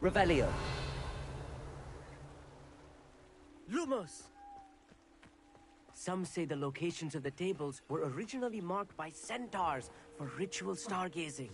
Revelio. Lumos! Some say the locations of the tables were originally marked by centaurs for ritual stargazing.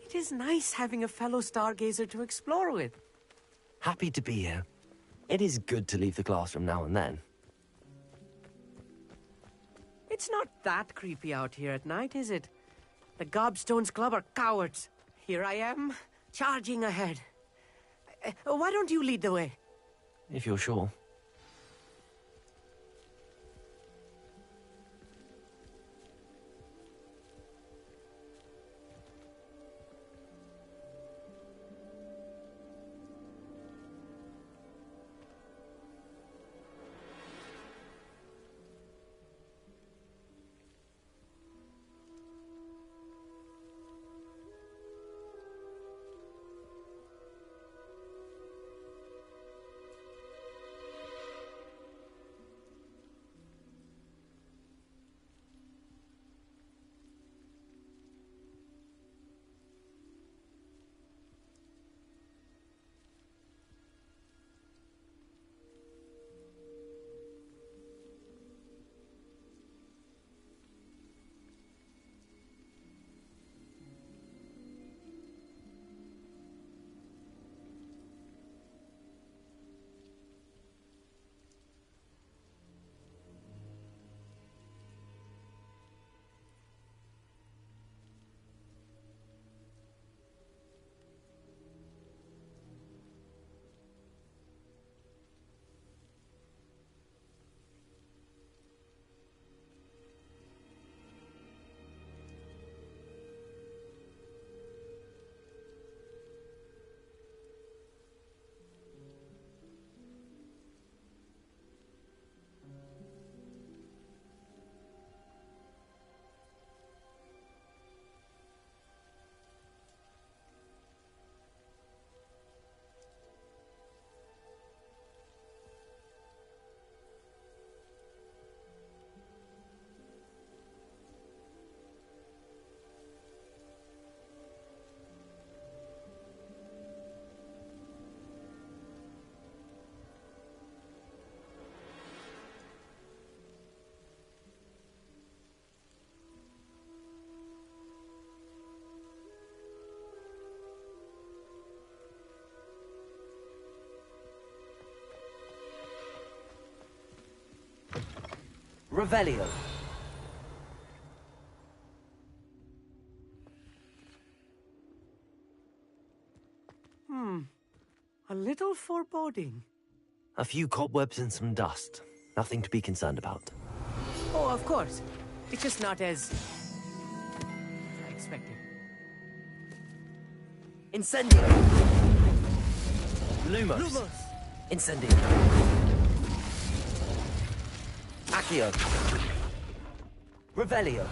It is nice having a fellow stargazer to explore with. Happy to be here. It is good to leave the classroom now and then. It's not that creepy out here at night, is it? The Gobstones Club are cowards. Here I am, charging ahead. Why don't you lead the way? If you're sure. Revelio. A little foreboding. A few cobwebs and some dust. Nothing to be concerned about. Oh, of course. It's just not as I expected. Incendio. Lumos. Incendio. Accio. Revelio.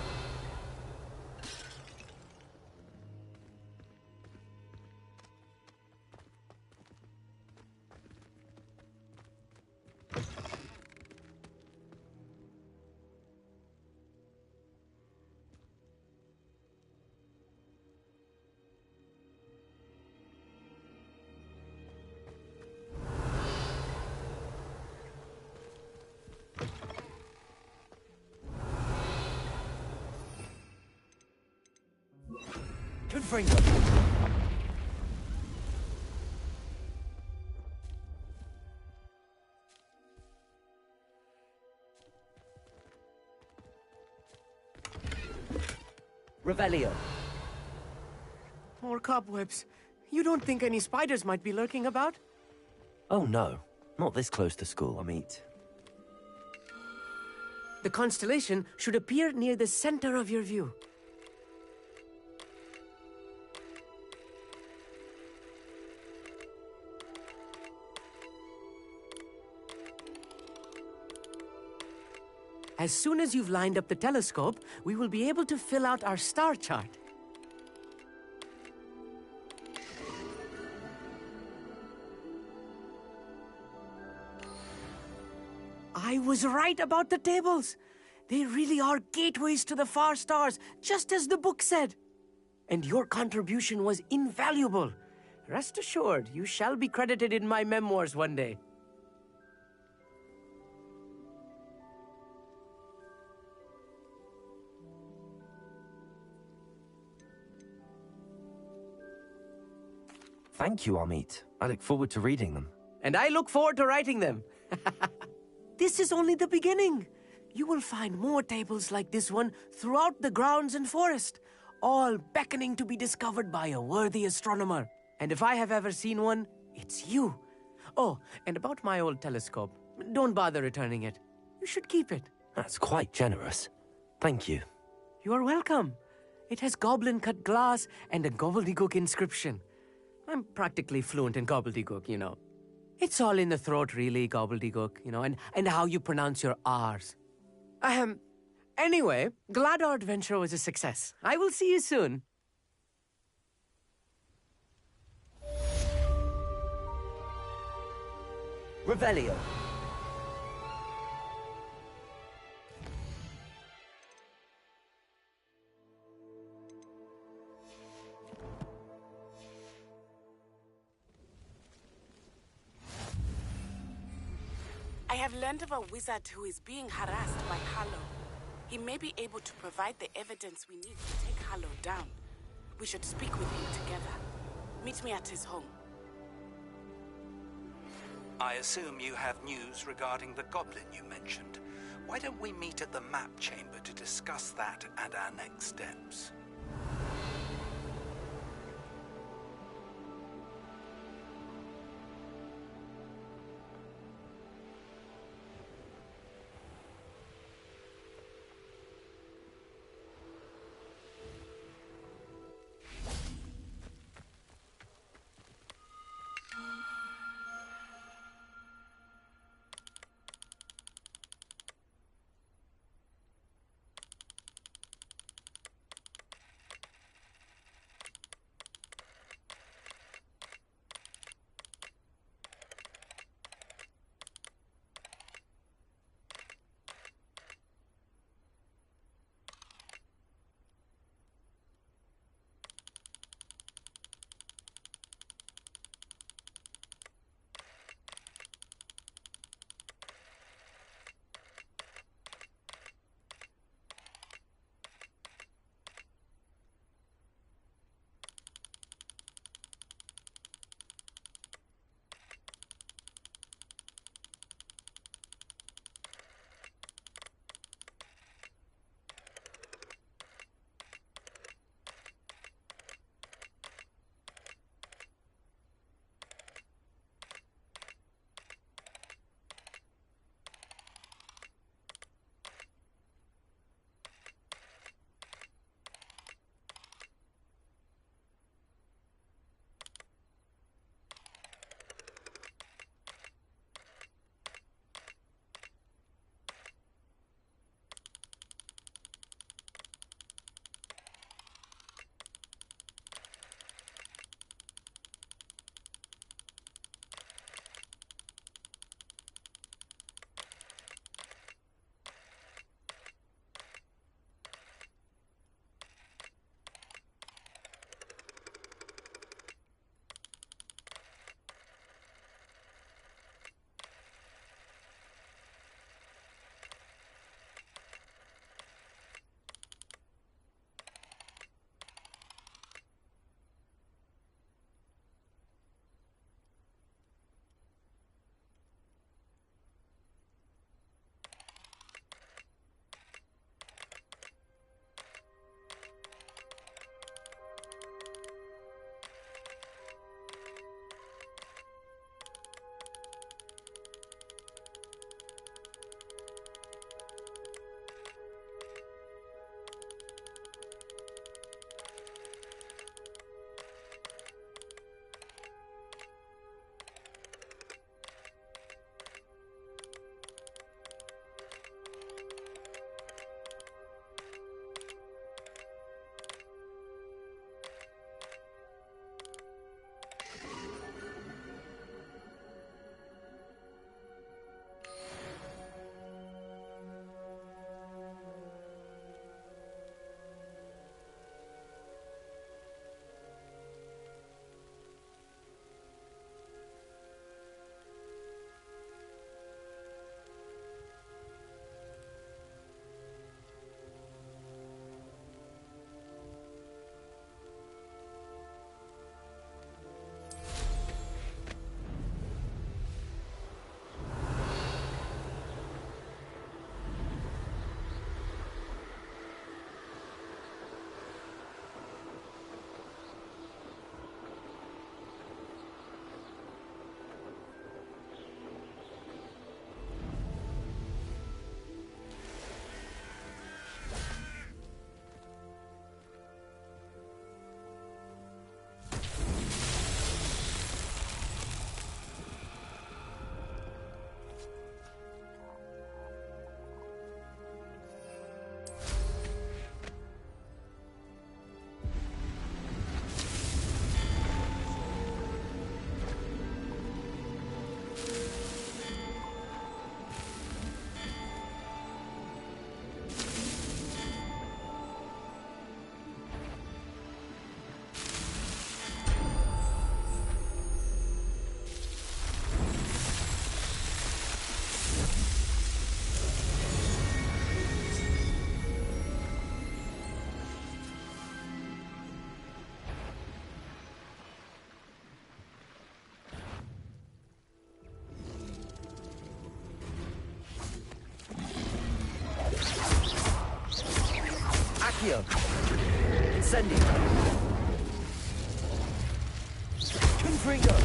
Confringo. Revelio. More cobwebs. You don't think any spiders might be lurking about? Oh no, not this close to school. I'll meet. The constellation should appear near the center of your view. As soon as you've lined up the telescope, we will be able to fill out our star chart. I was right about the tables. They really are gateways to the far stars, just as the book said. And your contribution was invaluable. Rest assured, you shall be credited in my memoirs one day. Thank you, Amit. I look forward to reading them. And I look forward to writing them. This is only the beginning. You will find more tables like this one throughout the grounds and forest, all beckoning to be discovered by a worthy astronomer. And if I have ever seen one, it's you. Oh, and about my old telescope, don't bother returning it. You should keep it. That's quite generous. Thank you. You are welcome. It has goblin-cut glass and a gobbledygook inscription. I'm practically fluent in gobbledygook, you know. It's all in the throat, really, gobbledygook, you know, and how you pronounce your R's. Anyway, glad our adventure was a success. I will see you soon. Revelio. I have learned of a wizard who is being harassed by Harlow. He may be able to provide the evidence we need to take Harlow down. We should speak with him together. Meet me at his home. I assume you have news regarding the goblin you mentioned. Why don't we meet at the map chamber to discuss that and our next steps? Accio. Incendio. Confringo.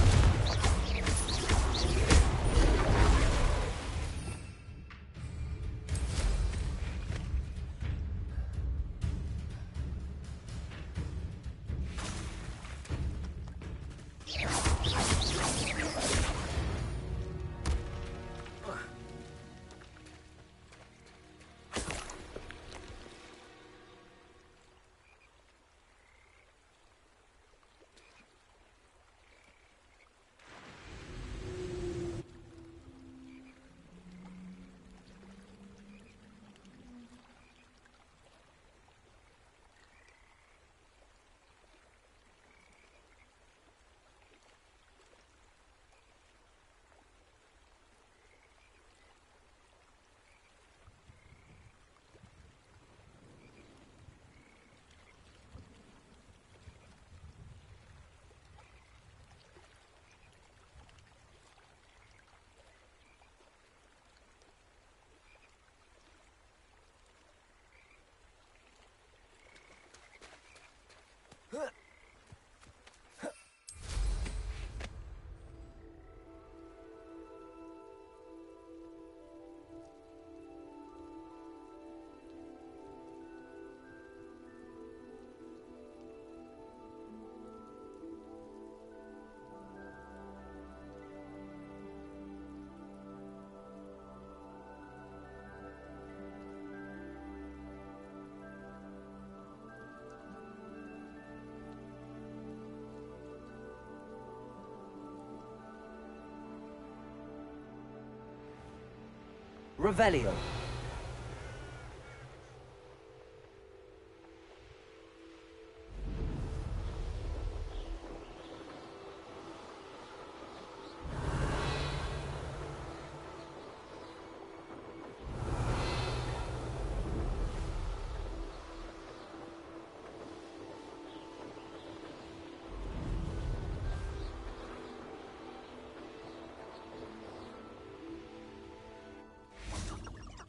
Revelio.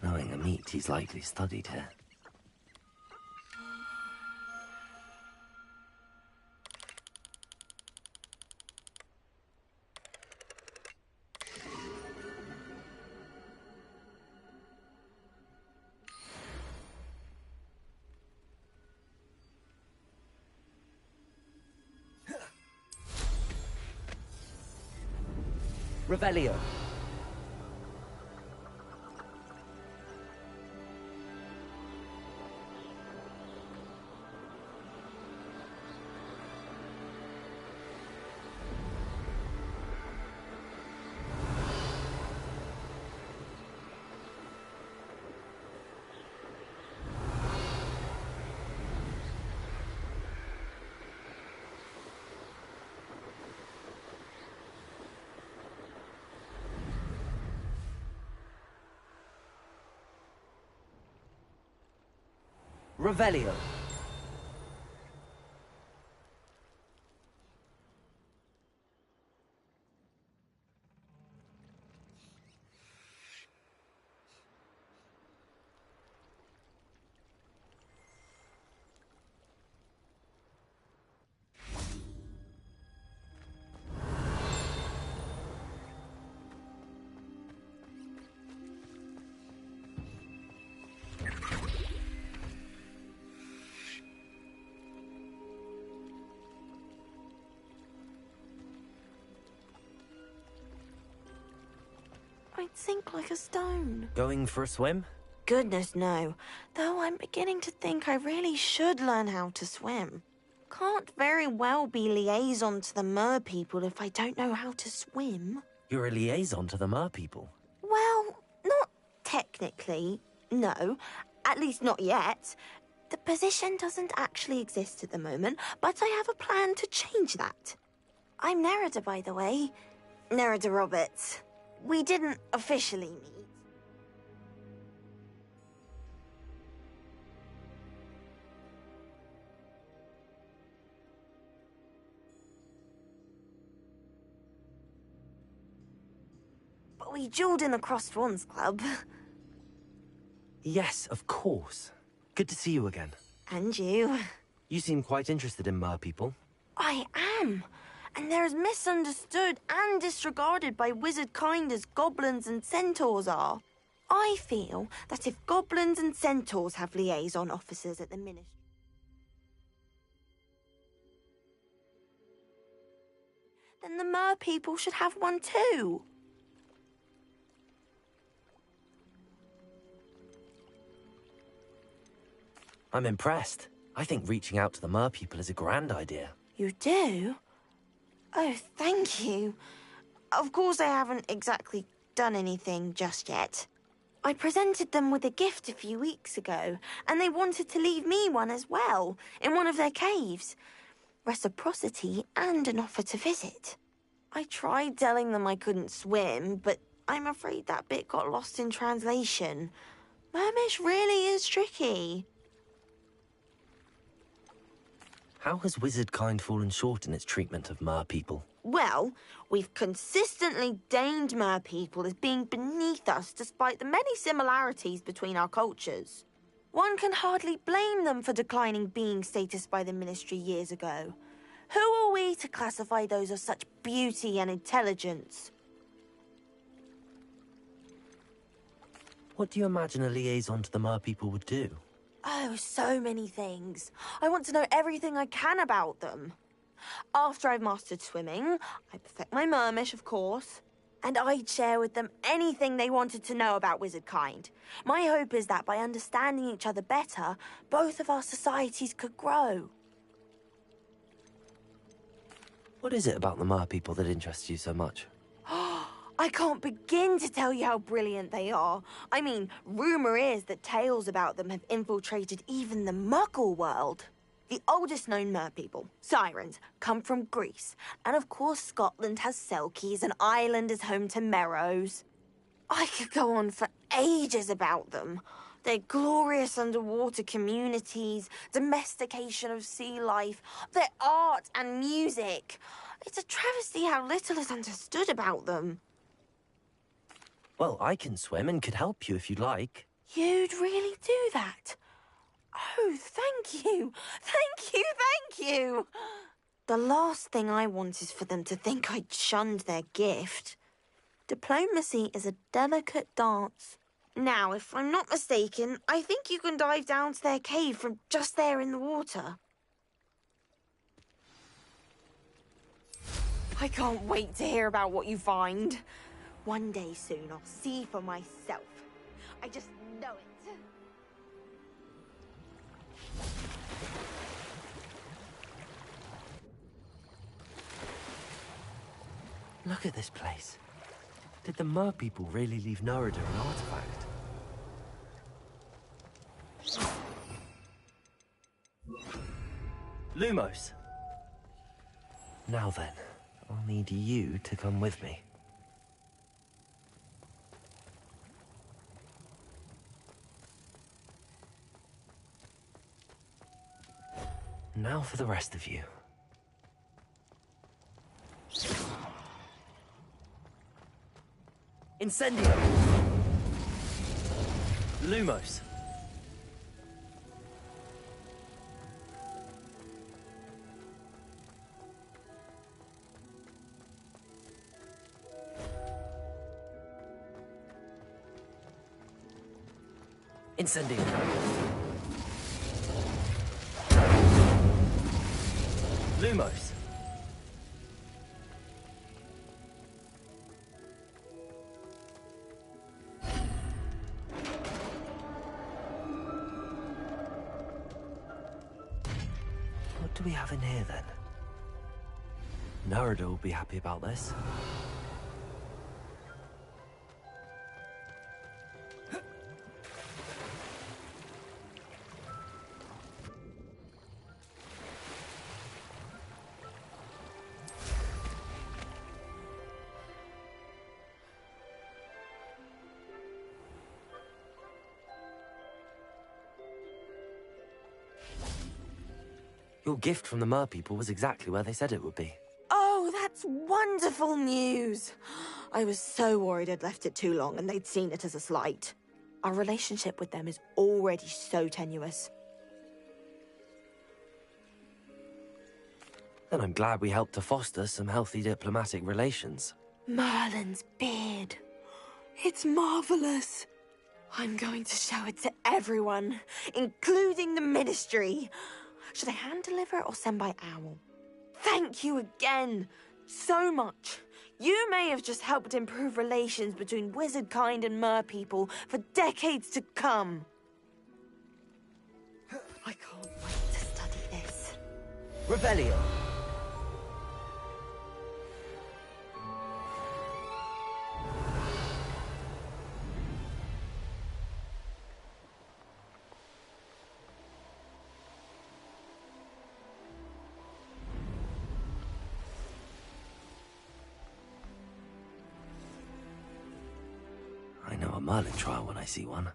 Knowing a meat, he's likely studied here. Revelio. Revelio. I'd sink like a stone. Going for a swim? Goodness, no. Though I'm beginning to think I really should learn how to swim. Can't very well be liaison to the mer people if I don't know how to swim. You're a liaison to the mer people. Well, not technically, no. At least not yet. The position doesn't actually exist at the moment, but I have a plan to change that. I'm Nerida, by the way. Nerida Roberts. We didn't officially meet. But we dueled in the Crossed Swans Club. Yes, of course. Good to see you again. And you. You seem quite interested in mer people. I am. And they're as misunderstood and disregarded by wizard kind as goblins and centaurs are. I feel that if goblins and centaurs have liaison officers at the ministry, then the mer people should have one too. I'm impressed. I think reaching out to the mer people is a grand idea. You do? Oh, thank you. Of course I haven't exactly done anything just yet. I presented them with a gift a few weeks ago, and they wanted to leave me one as well, in one of their caves. Reciprocity and an offer to visit. I tried telling them I couldn't swim, but I'm afraid that bit got lost in translation. Mermish really is tricky. How has wizard kind fallen short in its treatment of mer people? Well, we've consistently deigned mer people as being beneath us despite the many similarities between our cultures. One can hardly blame them for declining being status by the Ministry years ago. Who are we to classify those of such beauty and intelligence? What do you imagine a liaison to the mer people would do? Oh, so many things. I want to know everything I can about them. After I've mastered swimming, I perfect my mermish, of course, and I'd share with them anything they wanted to know about wizard kind. My hope is that by understanding each other better, both of our societies could grow. What is it about the mer people that interests you so much? I can't begin to tell you how brilliant they are. I mean, rumour is that tales about them have infiltrated even the Muggle world. The oldest known mer people, sirens, come from Greece. And of course Scotland has Selkies and Ireland is home to Merrows. I could go on for ages about them. Their glorious underwater communities, domestication of sea life, their art and music. It's a travesty how little is understood about them. Well, I can swim and could help you if you'd like. You'd really do that? Oh, thank you. Thank you, thank you. The last thing I want is for them to think I'd shunned their gift. Diplomacy is a delicate dance. Now, if I'm not mistaken, I think you can dive down to their cave from just there in the water. I can't wait to hear about what you find. One day soon, I'll see for myself. I just know it. Look at this place. Did the mer people really leave Norada an artifact? Lumos! Now then, I'll need you to come with me. Now for the rest of you. Incendio! Lumos! Incendio! Lumos! What do we have in here, then? Narada will be happy about this. Your gift from the mer people was exactly where they said it would be. Oh, that's wonderful news. I was so worried I'd left it too long and they'd seen it as a slight. Our relationship with them is already so tenuous. And I'm glad we helped to foster some healthy diplomatic relations. Merlin's beard. It's marvelous. I'm going to show it to everyone, including the Ministry. Should I hand deliver it or send by owl? Thank you again so much. You may have just helped improve relations between wizard kind and mer people for decades to come. I can't wait to study this. Revelio. I know a Merlin trial when I see one.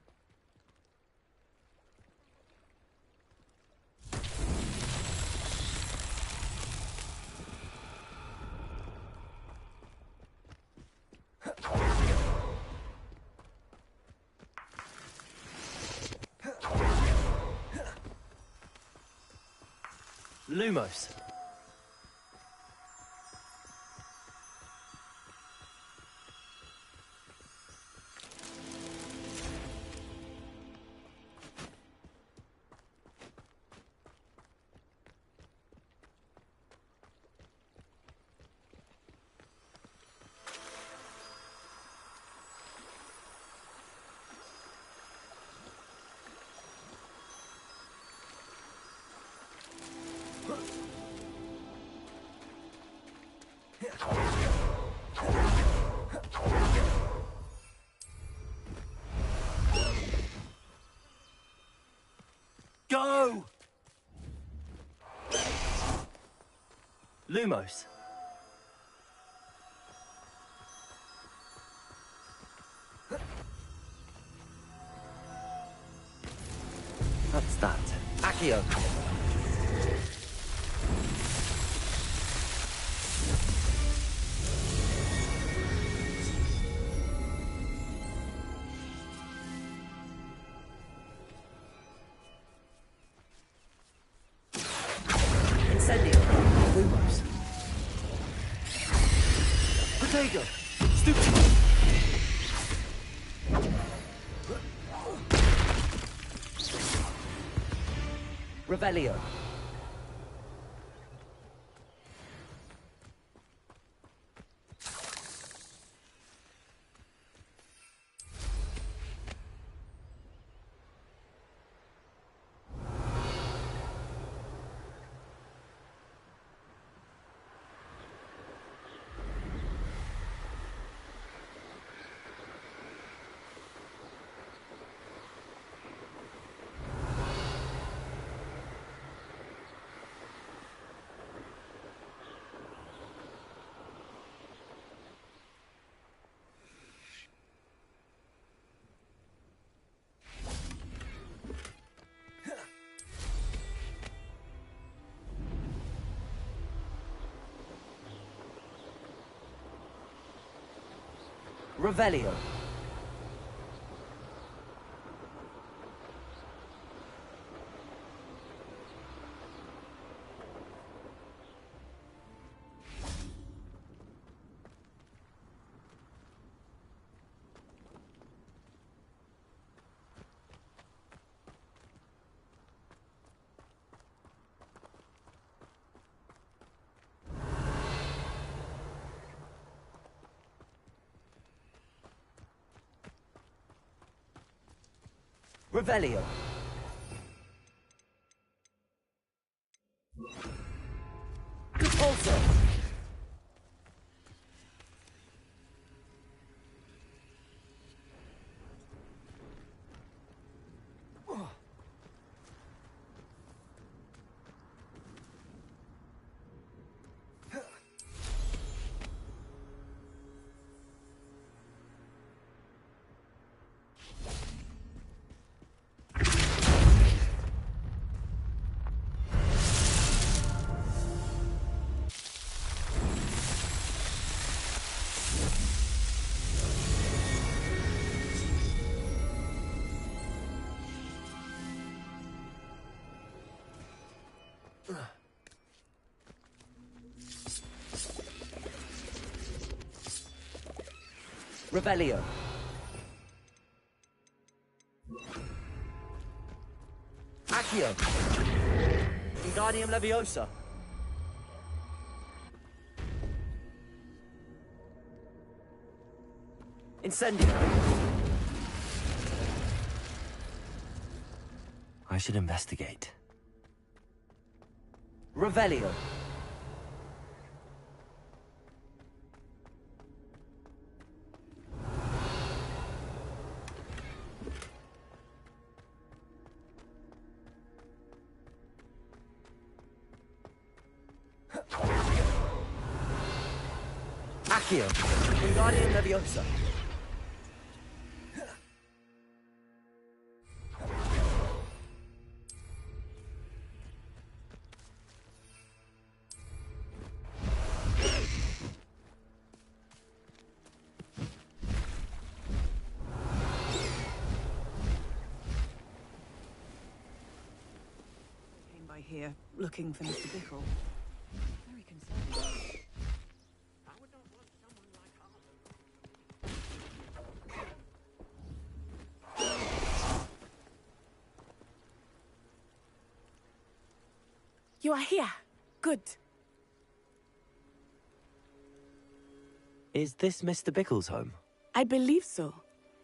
Lumos. Go! Lumos. That's that. Accio. Incendio. Lumos. Protego. Stupid. Revelio. Revelio. Revelio. Repulsor. Revelio. Accio. Wingardium Leviosa. Incendio. I should investigate. Revelio. Accio. Wingardium Leviosa. Came by here looking for Mr. Bickle. Very concerning. You are here. Good. Is this Mr. Bickle's home? I believe so.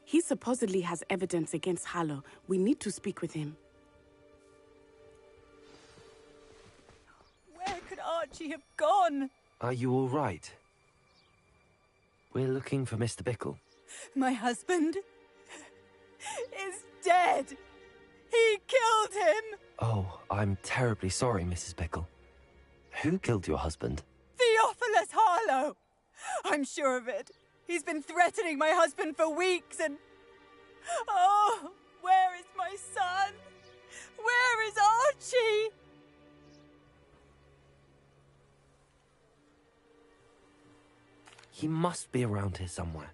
He supposedly has evidence against Harlow. We need to speak with him. Where could Archie have gone? Are you all right? We're looking for Mr. Bickle. My husband is dead. He killed him. Oh, I'm terribly sorry, Mrs. Bickle. Who killed your husband? Theophilus Harlow. I'm sure of it. He's been threatening my husband for weeks and... Oh, where is my son? Where is Archie? He must be around here somewhere.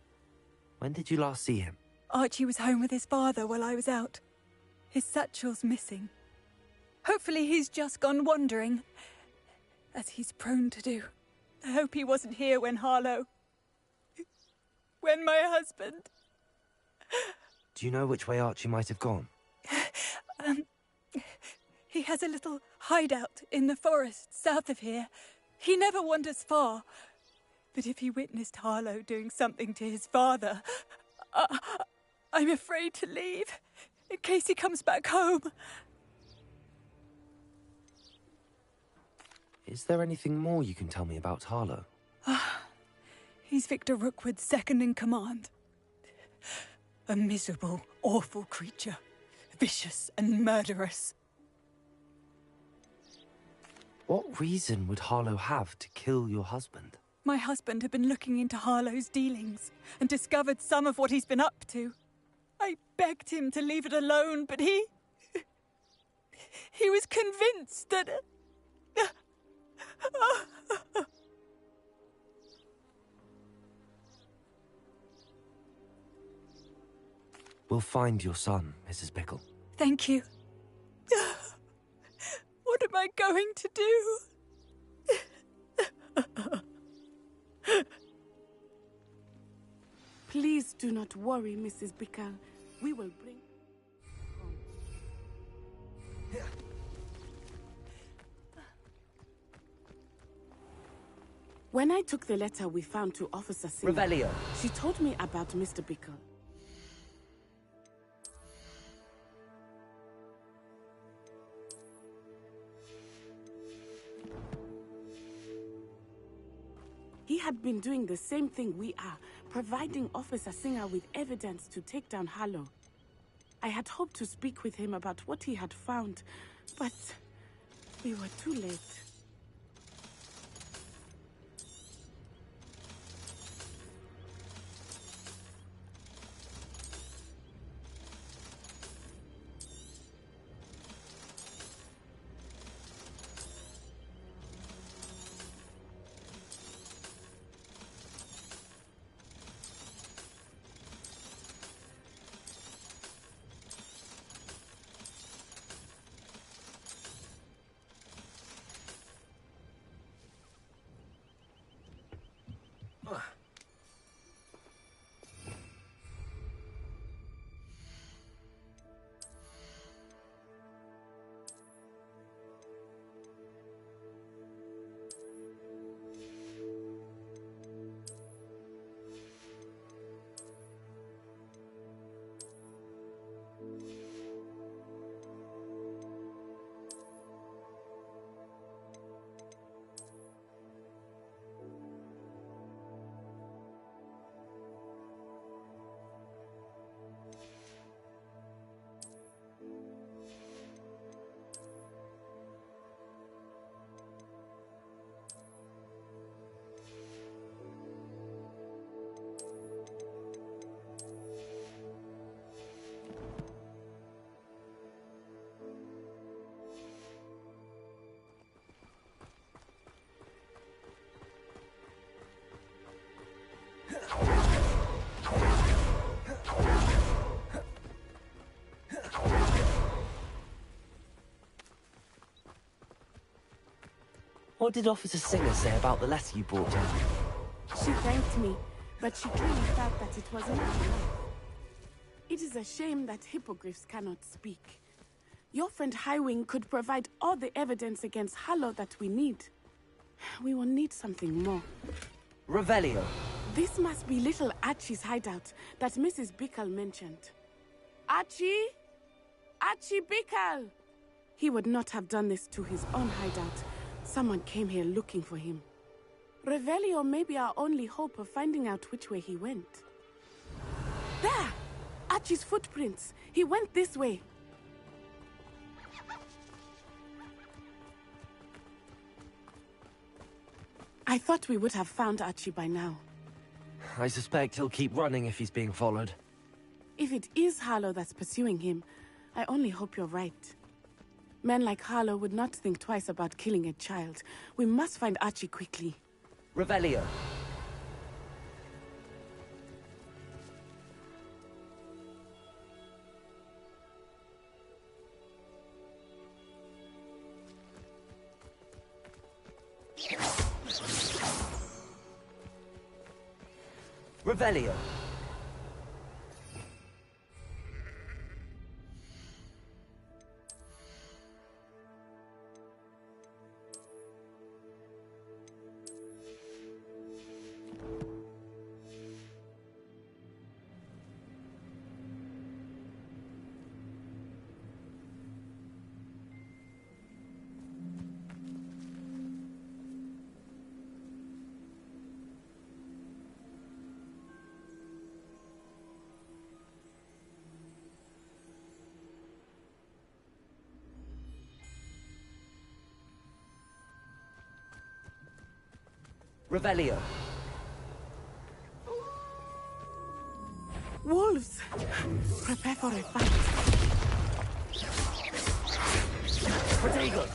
When did you last see him? Archie was home with his father while I was out. His satchel's missing. Hopefully he's just gone wandering, as he's prone to do. I hope he wasn't here when Harlow... when my husband... Do you know which way Archie might have gone? He has a little hideout in the forest south of here. He never wanders far. But if he witnessed Harlow doing something to his father, I'm afraid to leave, in case he comes back home. Is there anything more you can tell me about Harlow? He's Victor Rookwood's second in command. A miserable, awful creature. Vicious and murderous. What reason would Harlow have to kill your husband? My husband had been looking into Harlow's dealings and discovered some of what he's been up to. I begged him to leave it alone, but he was convinced that... We'll find your son, Mrs. Bickle. Thank you. What am I going to do? Please do not worry, Mrs. Bickle. We will bring... When I took the letter we found to Officer Singer, Revelio. she told me about Mr. Bickle. He had been doing the same thing we are, providing Officer Singer with evidence to take down Harlow. I had hoped to speak with him about what he had found, but we were too late. What did Officer Singer say about the letter you brought her? She thanked me, but she clearly felt that it was not enough. It is a shame that hippogriffs cannot speak. Your friend Highwing could provide all the evidence against Harlow that we need. We will need something more. Revelio. This must be little Archie's hideout that Mrs. Bickle mentioned. Archie? Archie Bickle! He would not have done this to his own hideout. Someone came here looking for him. Revelio may be our only hope of finding out which way he went. There! Archie's footprints. He went this way. I thought we would have found Archie by now. I suspect he'll keep running if he's being followed. If it is Harlow that's pursuing him, I only hope you're right. Men like Harlow would not think twice about killing a child. We must find Archie quickly. Revelio. Revelio. Revelio. Wolves! Prepare for a fight. Protego.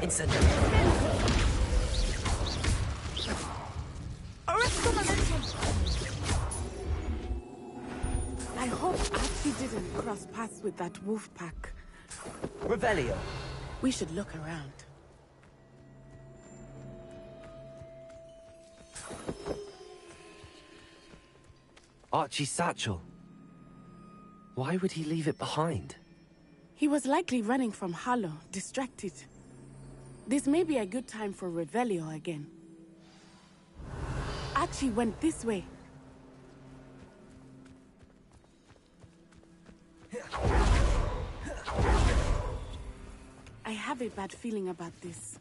Incendio. I hope Archie didn't cross paths with that wolf pack. Revelio. We should look around. Archie's satchel. Why would he leave it behind? He was likely running from Harlow, distracted. This may be a good time for Revelio again. Archie went this way. I have a bad feeling about this.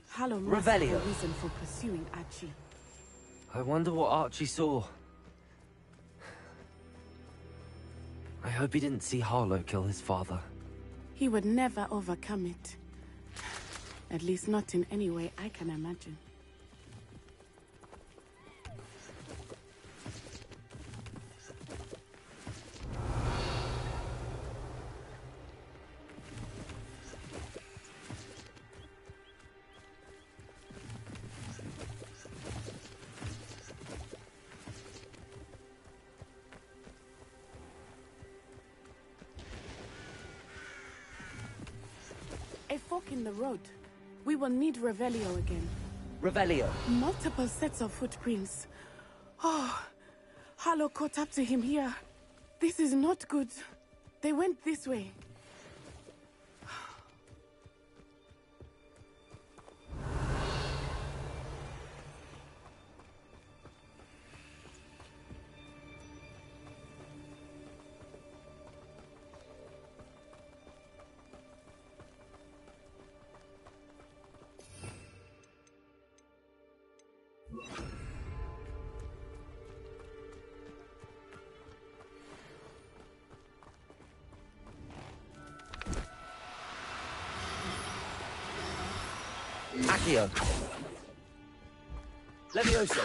Harlow must have a Revelio. reason for pursuing Archie. I wonder what Archie saw. I hope he didn't see Harlow kill his father. He would never overcome it. At least not in any way I can imagine. A fork in the road. We will need Revelio again. Revelio. Multiple sets of footprints. Oh, Harlow caught up to him here. This is not good. They went this way. Accio. Levioso.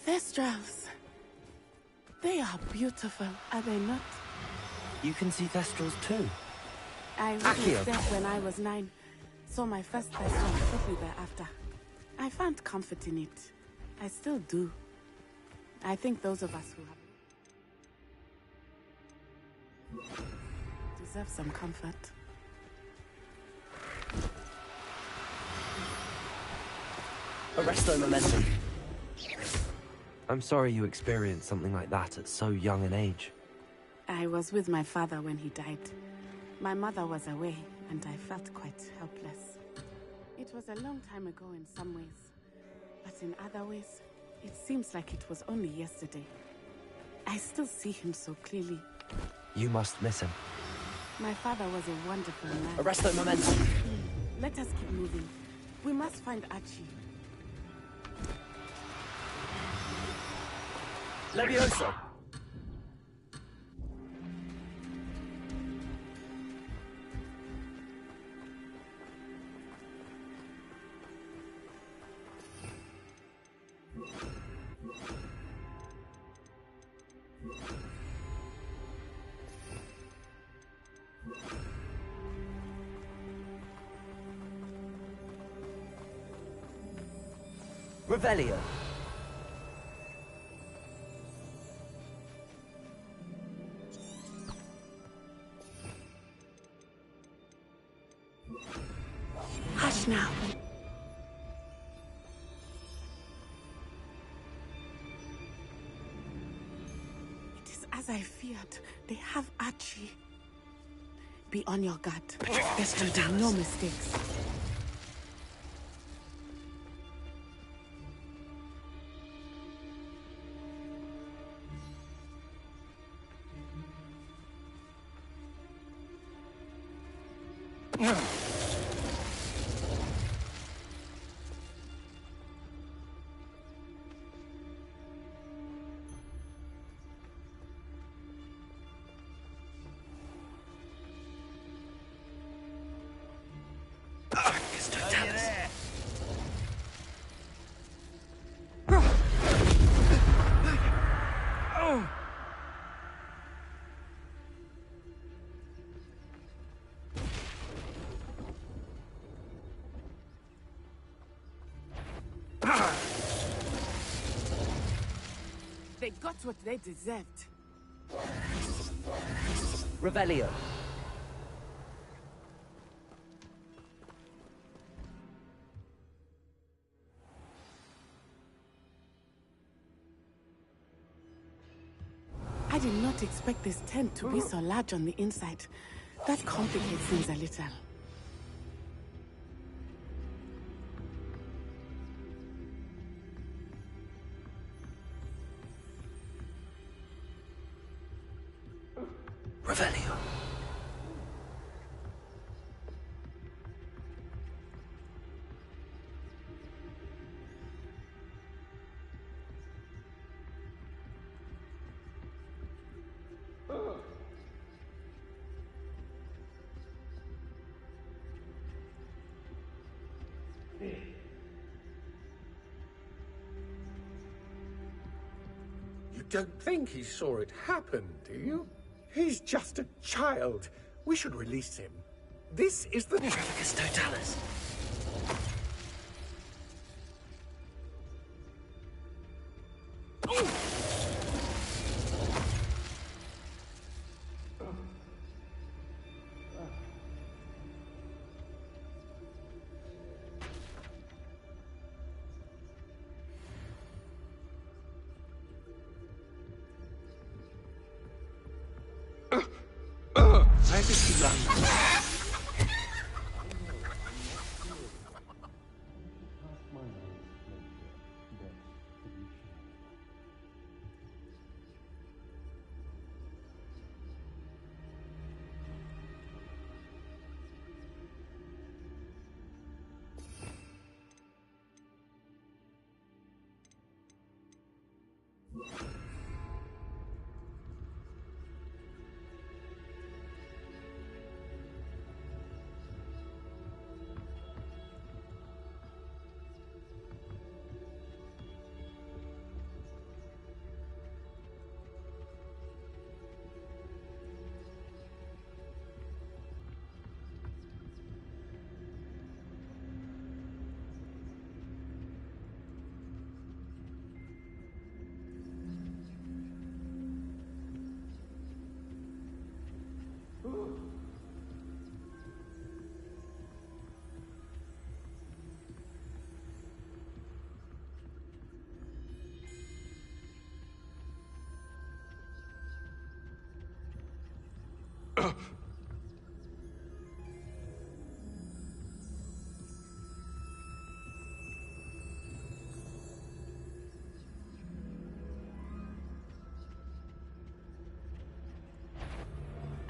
Thestrals. They are beautiful, are they not? You can see Thestrals too. I Accio. witnessed them when I was 9. Saw my first Thestral shortly thereafter. I found comfort in it. I still do. I think those of us who have... Deserve some comfort. Arresto momentum. I'm sorry you experienced something like that at so young an age. I was with my father when he died. My mother was away, and I felt quite helpless. It was a long time ago in some ways, but in other ways, it seems like it was only yesterday. I still see him so clearly. You must miss him. My father was a wonderful man. Arresto momentum. Let us keep moving. We must find Archie. Levioso. Revelio. Hush now. It is as I feared. They have Archie. Be on your guard. There can be no mistakes. They got what they deserved. Revelio. I did not expect this tent to be so large on the inside. That complicates things a little. Revelio. You don't think he saw it happen, do you? He's just a child. We should release him. This is the... Trevicus Totalis. Where did he land?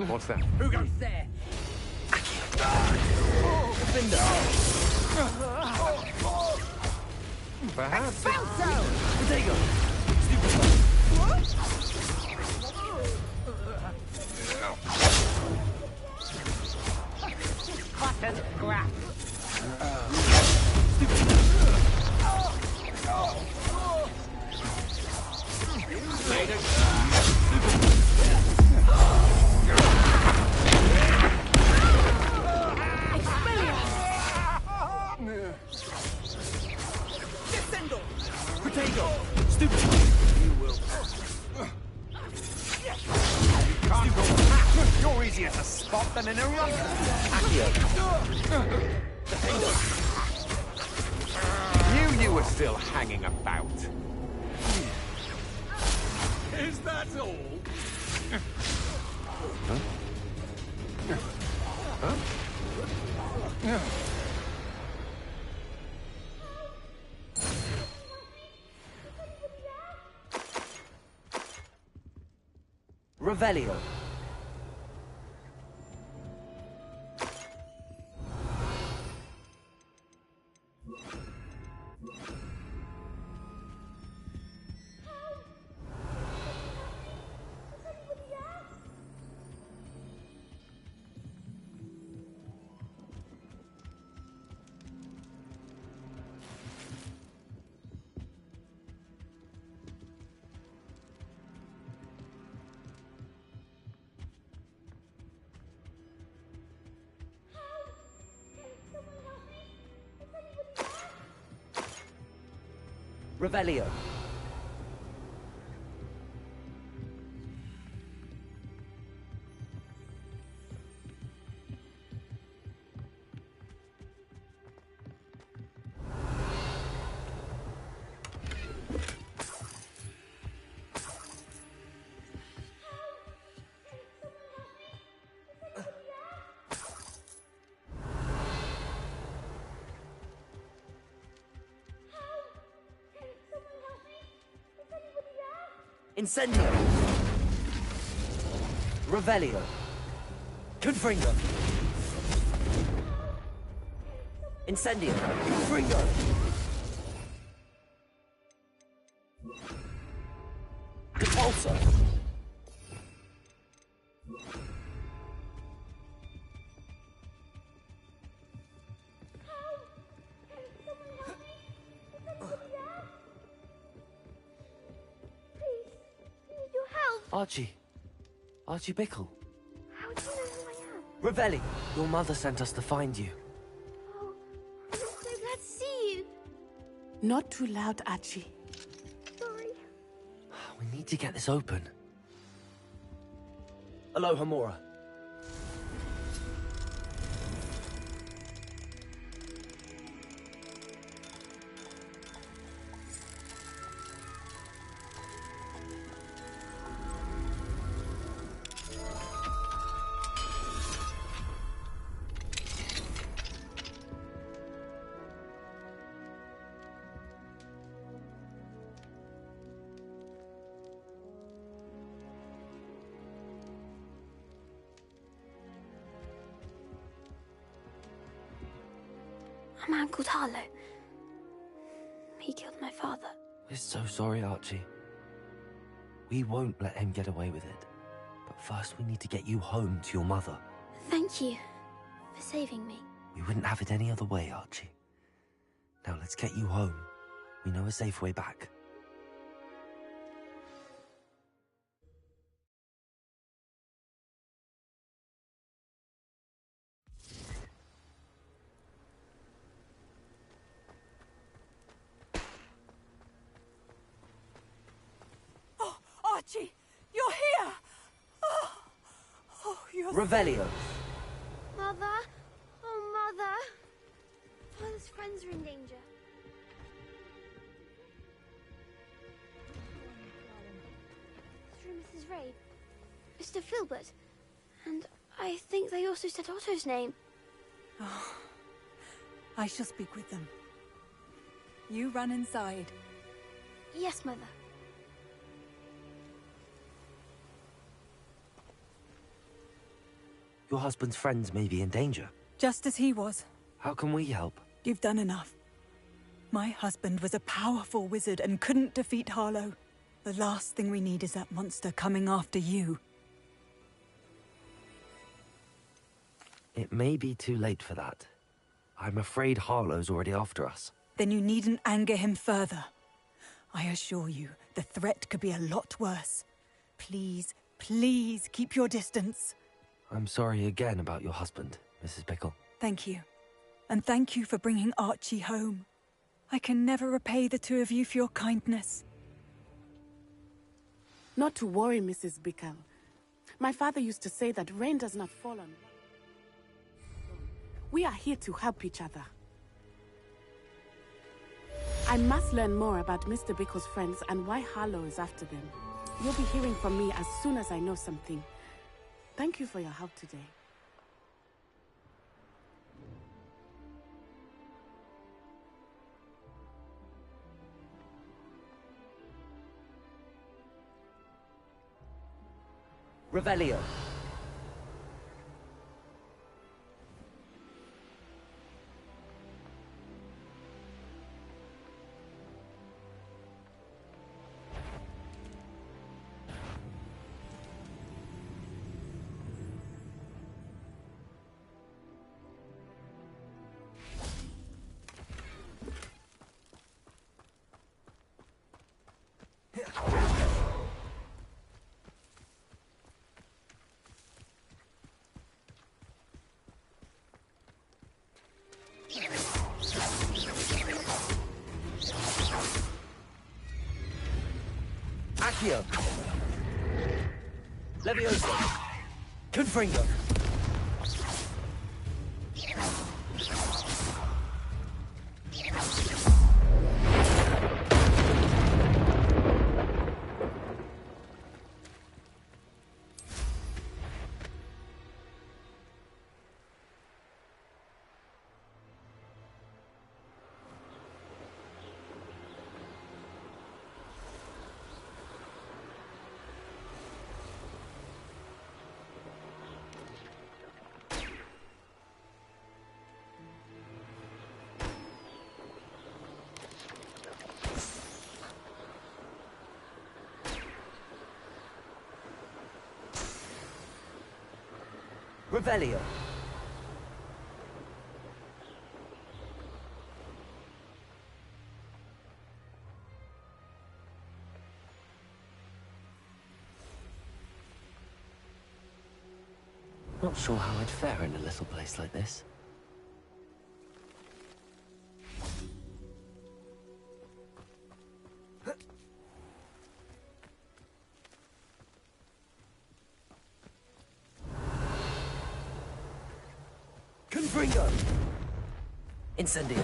What's that? Who goes there? Perhaps. Potato! Buttered crap! Potato! Stupid! You will. You're easier to spot than an eruption. Knew you were still hanging about. Is that all? Revelio. Revelio. Incendio. Revelio. Confringo. Incendio. Confringo. Repulsor. Archie Bickle. How do you know who I am? Revelli, your mother sent us to find you. Oh, I'm so glad to see you. Not too loud, Archie. Sorry. We need to get this open. Aloha, Mora. A man called Harlow. He killed my father. We're so sorry, Archie. We won't let him get away with it. But first we need to get you home to your mother. Thank you for saving me. We wouldn't have it any other way, Archie. Now let's get you home. We know a safe way back. Archie, you're here! Oh, you're... Revelio. Mother? Oh, Mother. Father's friends are in danger. Through Mrs. Ray, Mr. Filbert, and I think they also said Otto's name. Oh, I shall speak with them. You run inside. Yes, Mother. Your husband's friends may be in danger. Just as he was. How can we help? You've done enough. My husband was a powerful wizard and couldn't defeat Harlow. The last thing we need is that monster coming after you. It may be too late for that. I'm afraid Harlow's already after us. Then you needn't anger him further. I assure you, the threat could be a lot worse. Please, please keep your distance. I'm sorry again about your husband, Mrs. Pickle. Thank you. And thank you for bringing Archie home. I can never repay the two of you for your kindness. Not to worry, Mrs. Bickle. My father used to say that rain does not fall on one. We are here to help each other. I must learn more about Mr. Bickle's friends and why Harlow is after them. You'll be hearing from me as soon as I know something. Thank you for your help today. Revelio. Accio. Levioso. Confringo. Revelio. Not sure how I'd fare in a little place like this. Confringo! Incendio.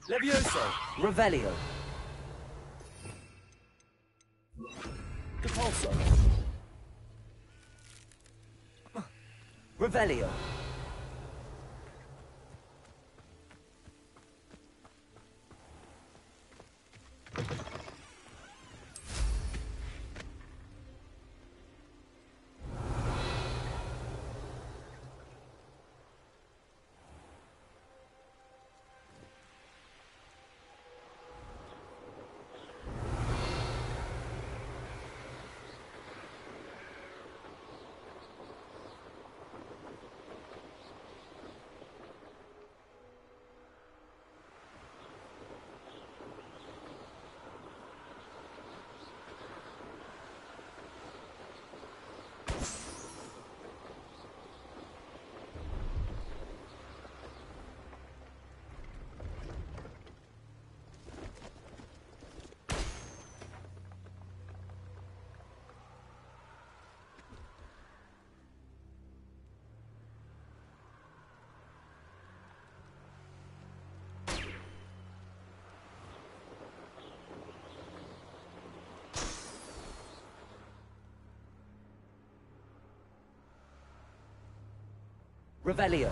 Levioso! Revelio. Depulso. Revelio. Revelio.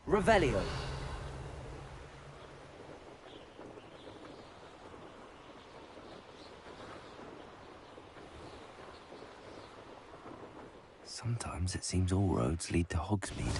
Revelio. Sometimes it seems all roads lead to Hogsmeade.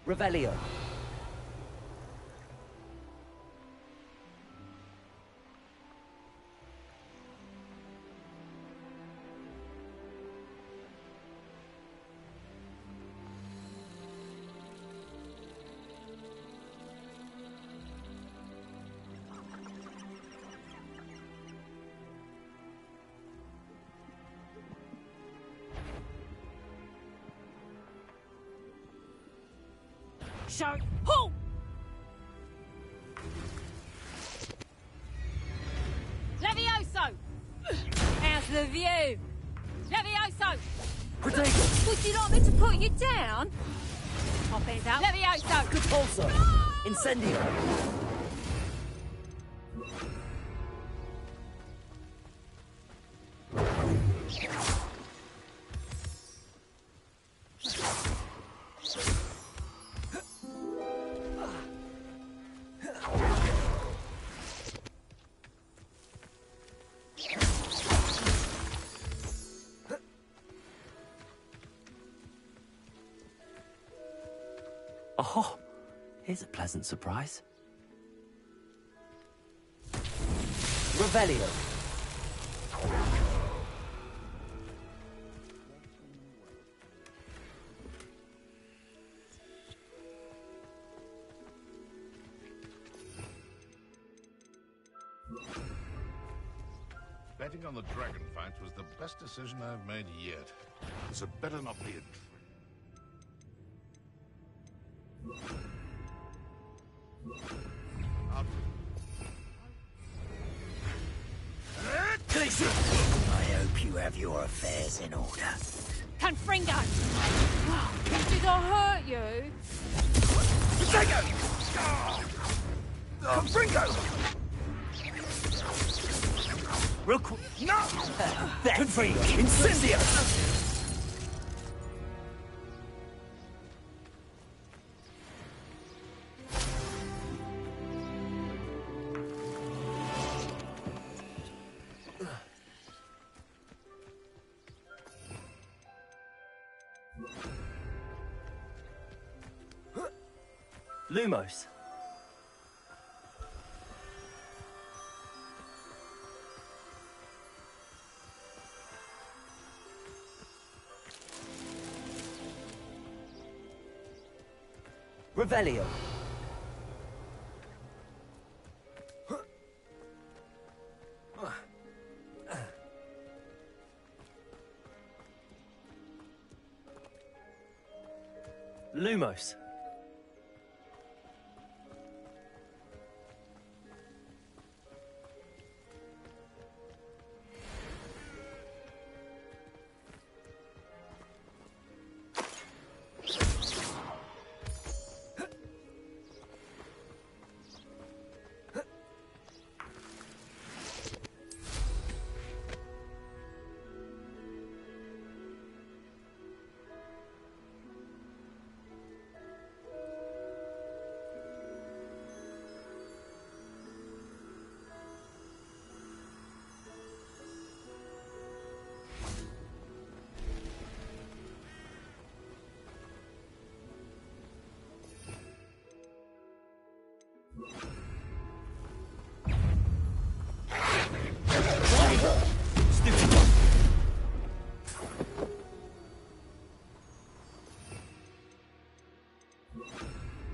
Revelio. Show. Halt! Levioso! How's the view? Levioso! Protego! Would you like me to put you down? Pop hands out. Levioso! Repulsor! Incendio! Oh, here's a pleasant surprise. Revelio. Betting on the dragon fight was the best decision I've made yet. This had better not be a... I hope you have your affairs in order. Confringo! Did I hurt you? Confringo! Real quick. No! That's it! Incendio! Lumos. Revelio. Lumos.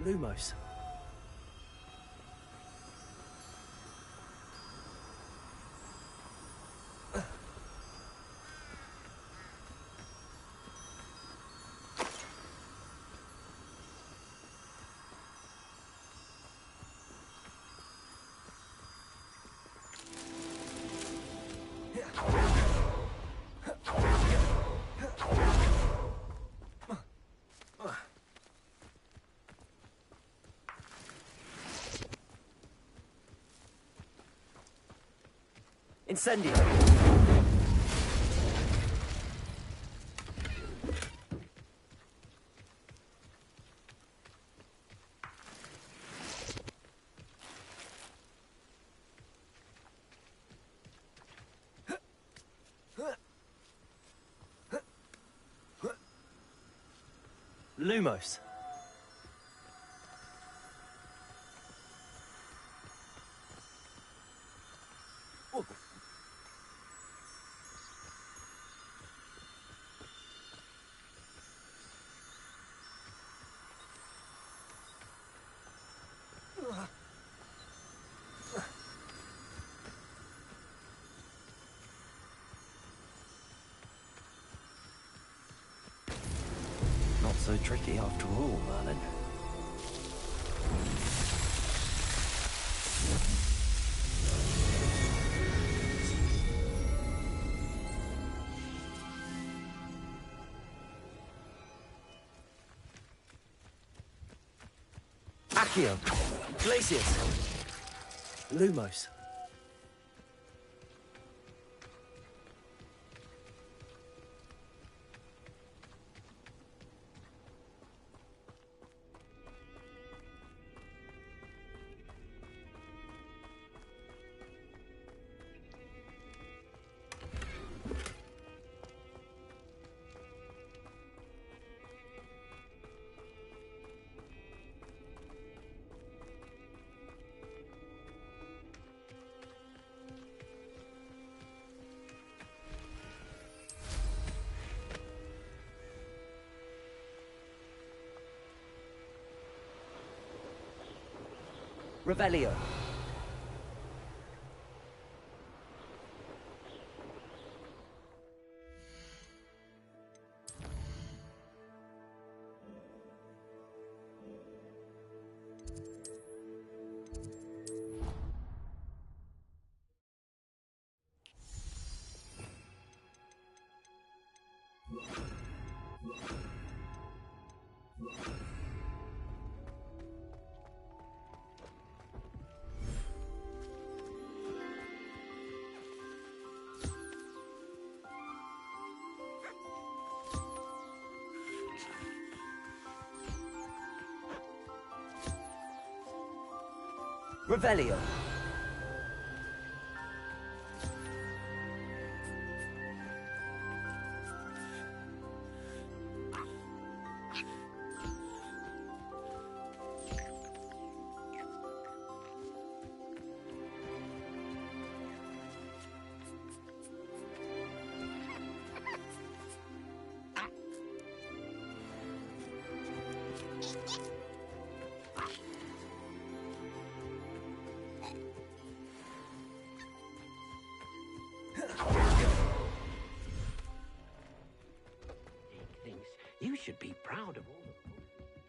Lumos. Incendio. Lumos. Not so tricky after all, Merlin. Accio. Glacius. Lumos. Revelio. Revelio. Thinks you should be proud of all the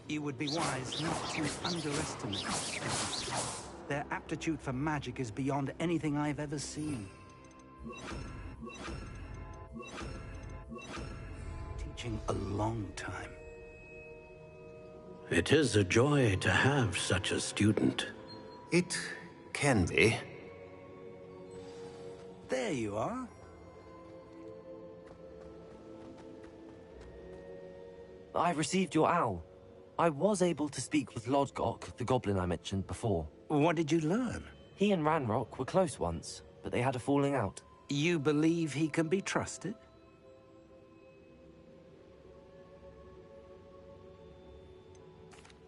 You would be wise not to underestimate students. Their aptitude for magic is beyond anything I've ever seen. Teaching a long time. It is a joy to have such a student. It can be. There you are. I received your owl. I was able to speak with Lodgok, the goblin I mentioned before. What did you learn? He and Ranrock were close once, but they had a falling out. You believe he can be trusted?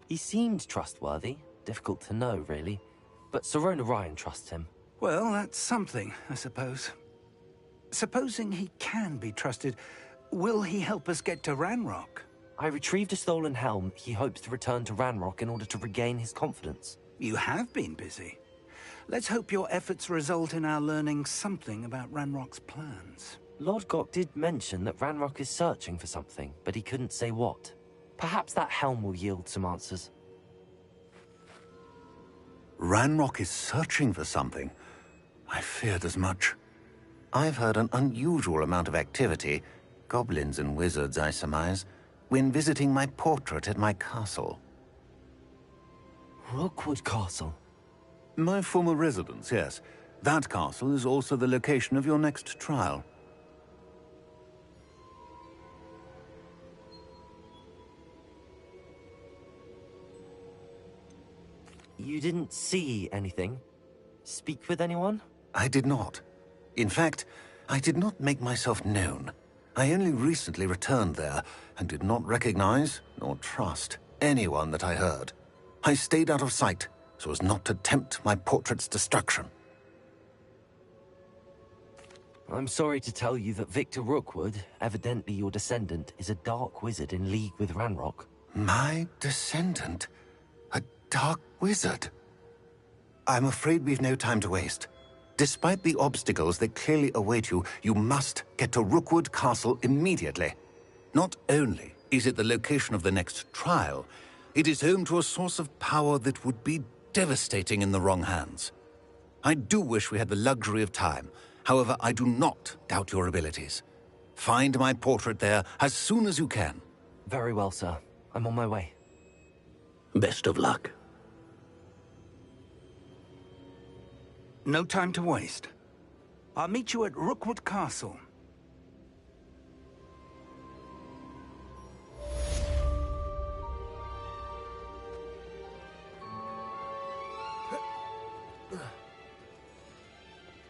He seemed trustworthy. Difficult to know, really. But Sirona Ryan trusts him. Well, that's something, I suppose. Supposing he can be trusted, will he help us get to Ranrock? I retrieved a stolen helm he hopes to return to Ranrock in order to regain his confidence. You have been busy. Let's hope your efforts result in our learning something about Ranrock's plans. Lodgok did mention that Ranrock is searching for something, but he couldn't say what. Perhaps that helm will yield some answers. Ranrock is searching for something. I feared as much. I've heard an unusual amount of activity, goblins and wizards, I surmise, when visiting my portrait at my castle. Rookwood Castle? My former residence, yes. That castle is also the location of your next trial. You didn't see anything? Speak with anyone? I did not. In fact, I did not make myself known. I only recently returned there, and did not recognize, nor trust, anyone that I heard. I stayed out of sight, so as not to tempt my portrait's destruction. I'm sorry to tell you that Victor Rookwood, evidently your descendant, is a dark wizard in league with Ranrock. My descendant? A dark wizard? I'm afraid we've no time to waste. Despite the obstacles that clearly await you, you must get to Rookwood Castle immediately. Not only is it the location of the next trial, it is home to a source of power that would be devastating in the wrong hands. I do wish we had the luxury of time. However, I do not doubt your abilities. Find my portrait there as soon as you can. Very well, sir. I'm on my way. Best of luck. No time to waste. I'll meet you at Rookwood Castle.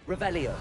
Revelio.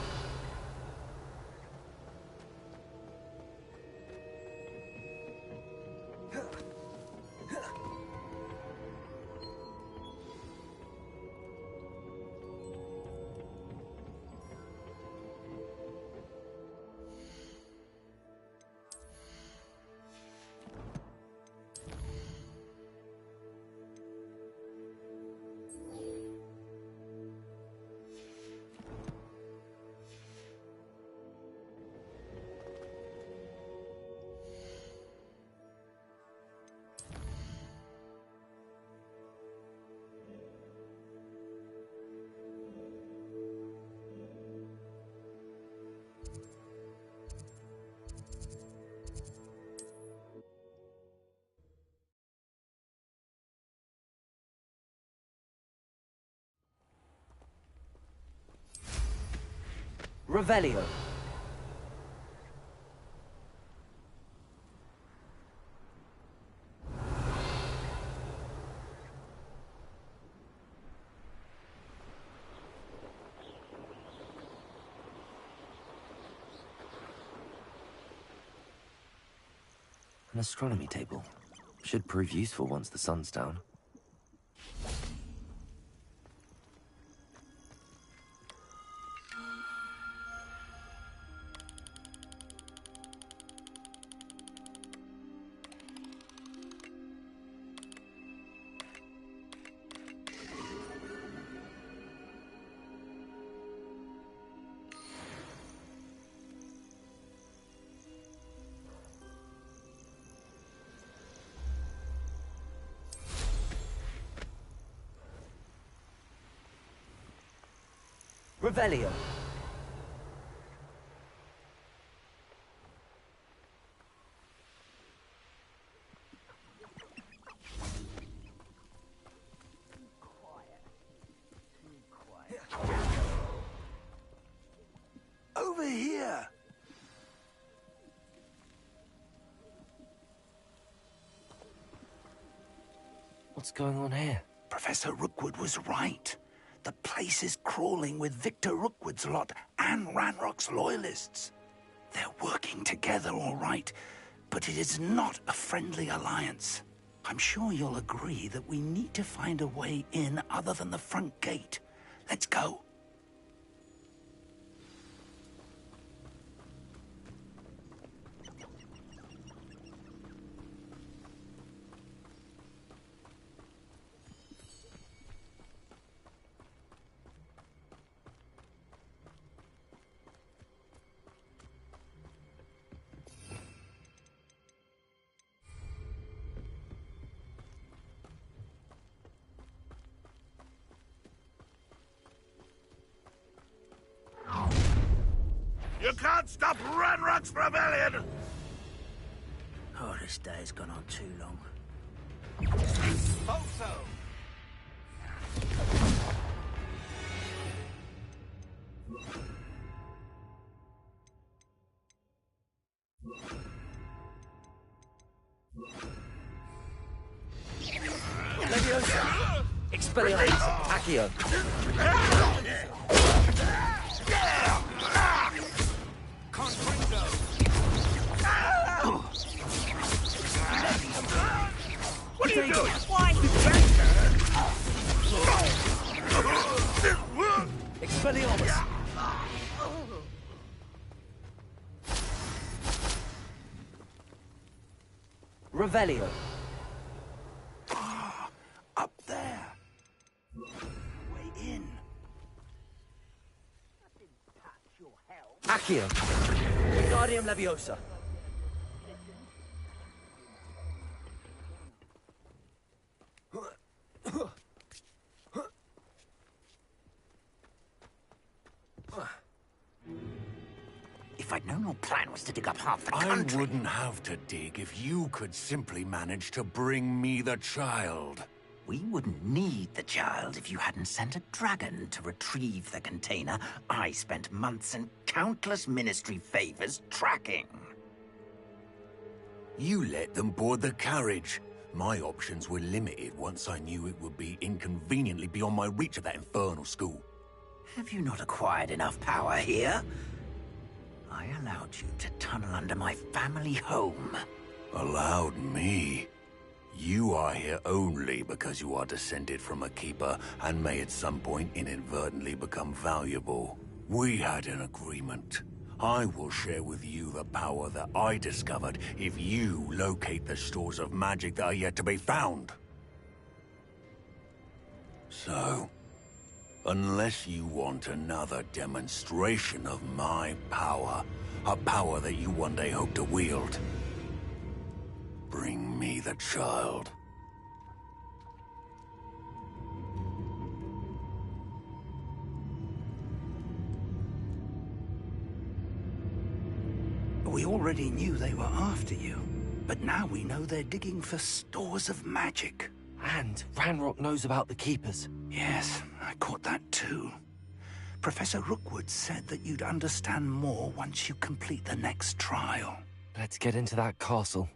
Revelio. An astronomy table. Should prove useful once the sun's down. Revelio. Over here! What's going on here? Professor Rookwood was right. The place is crawling with Victor Rookwood's lot and Ranrock's loyalists. They're working together, all right, but it is not a friendly alliance. I'm sure you'll agree that we need to find a way in other than the front gate. Let's go. You can't stop Ranrock's rebellion! Oh, this day's gone on too long. Hope so! Leviosa! Expelliarmus! Accio! What are you doing? Why? Expelliarmus! Revelio! Up there. Way in. Accio! Wingardium Leviosa! If I'd known your plan was to dig up half the I country... wouldn't have to dig if you could simply manage to bring me the child. We wouldn't need the child if you hadn't sent a dragon to retrieve the container I spent months and countless ministry favors tracking. You let them board the carriage. My options were limited once I knew it would be inconveniently beyond my reach at that infernal school. Have you not acquired enough power here? I allowed you to tunnel under my family home. Allowed me? You are here only because you are descended from a keeper and may at some point inadvertently become valuable. We had an agreement. I will share with you the power that I discovered if you locate the stores of magic that are yet to be found. So, unless you want another demonstration of my power, a power that you one day hope to wield, bring me the child. We already knew they were after you, but now we know they're digging for stores of magic. And Ranrock knows about the Keepers. Yes, I caught that too. Professor Rookwood said that you'd understand more once you complete the next trial. Let's get into that castle.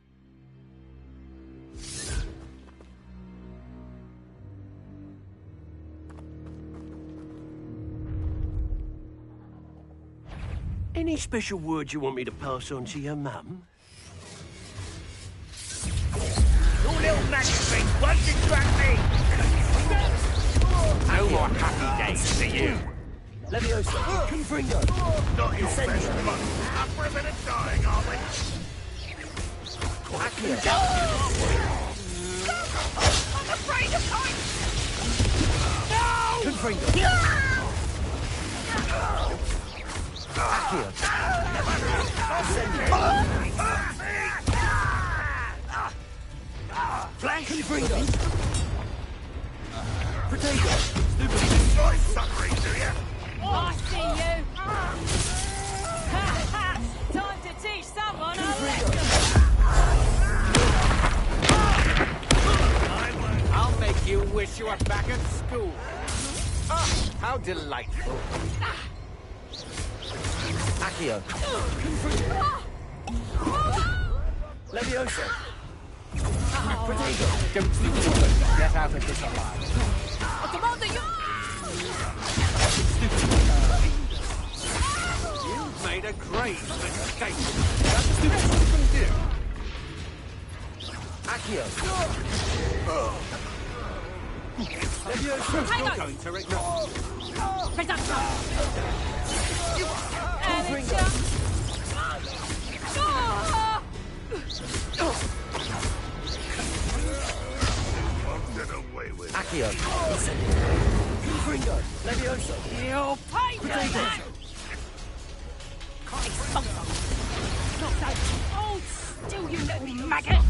Any special words you want me to pass on to your mum? Your little magic thing won't distract me! No more happy days for you! Leviosa! Confringo! Not your Incendio. best month. Up for a bit of dying, are we? Accio! I'm afraid of heights! Confringo! Accio! Flank! Confringo! Protego! Enjoy suffering, do you? How delightful. Accio. Levioso. Protego. Don't sleep too much. Get out of this alive. You made a great mistake. That's stupid from you. Accio. Levioso. You're going to regret. Get away with it. Accio. Confringo. Levioso. You Protego. Oh, still you little maggot!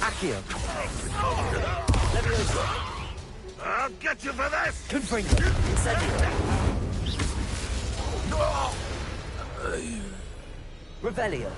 Accio. Levioso. I'll get you for this! Confringo. Incendio. Revelio.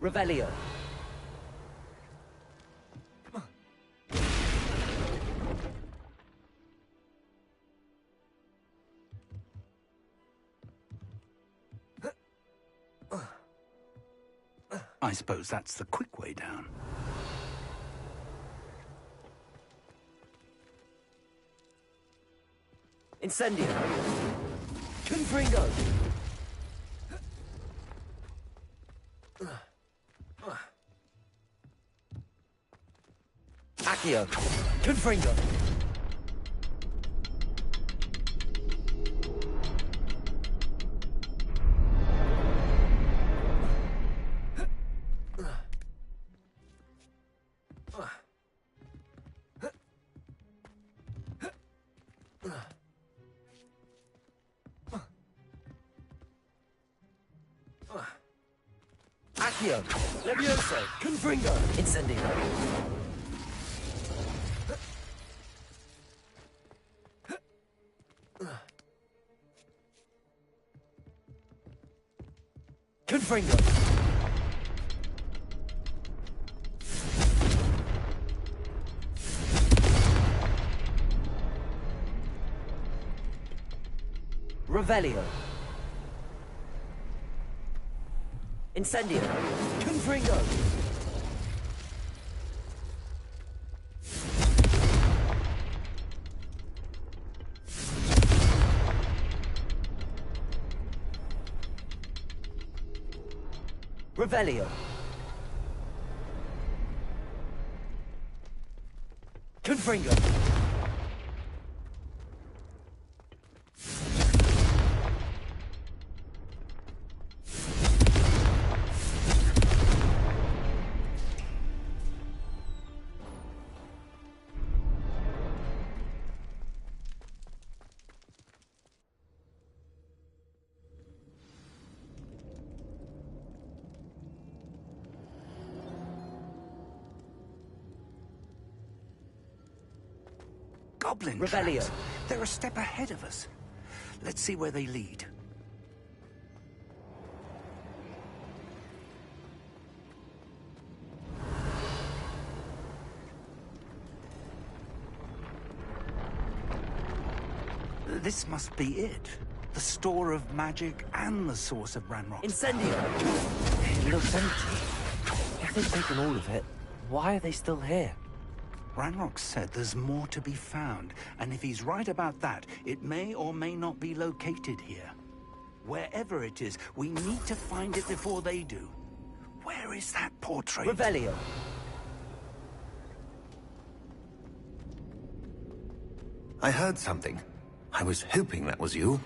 Revelio. I suppose that's the quick way down. Incendio. Confringo. Accio. Confringo. Accio. Levioso. Confringo. Incendio. Confringo. Revelio. Incendio. Confringo. Revelio. Confringo. Goblin Revelio. tracks. They're a step ahead of us. Let's see where they lead. This must be it. The store of magic and the source of Ranrock's Incendio. It looks empty. If they've taken all of it, why are they still here? Ranrock said there's more to be found, and if he's right about that, it may or may not be located here. Wherever it is, we need to find it before they do. Where is that portrait? Revelio. I heard something. I was hoping that was you.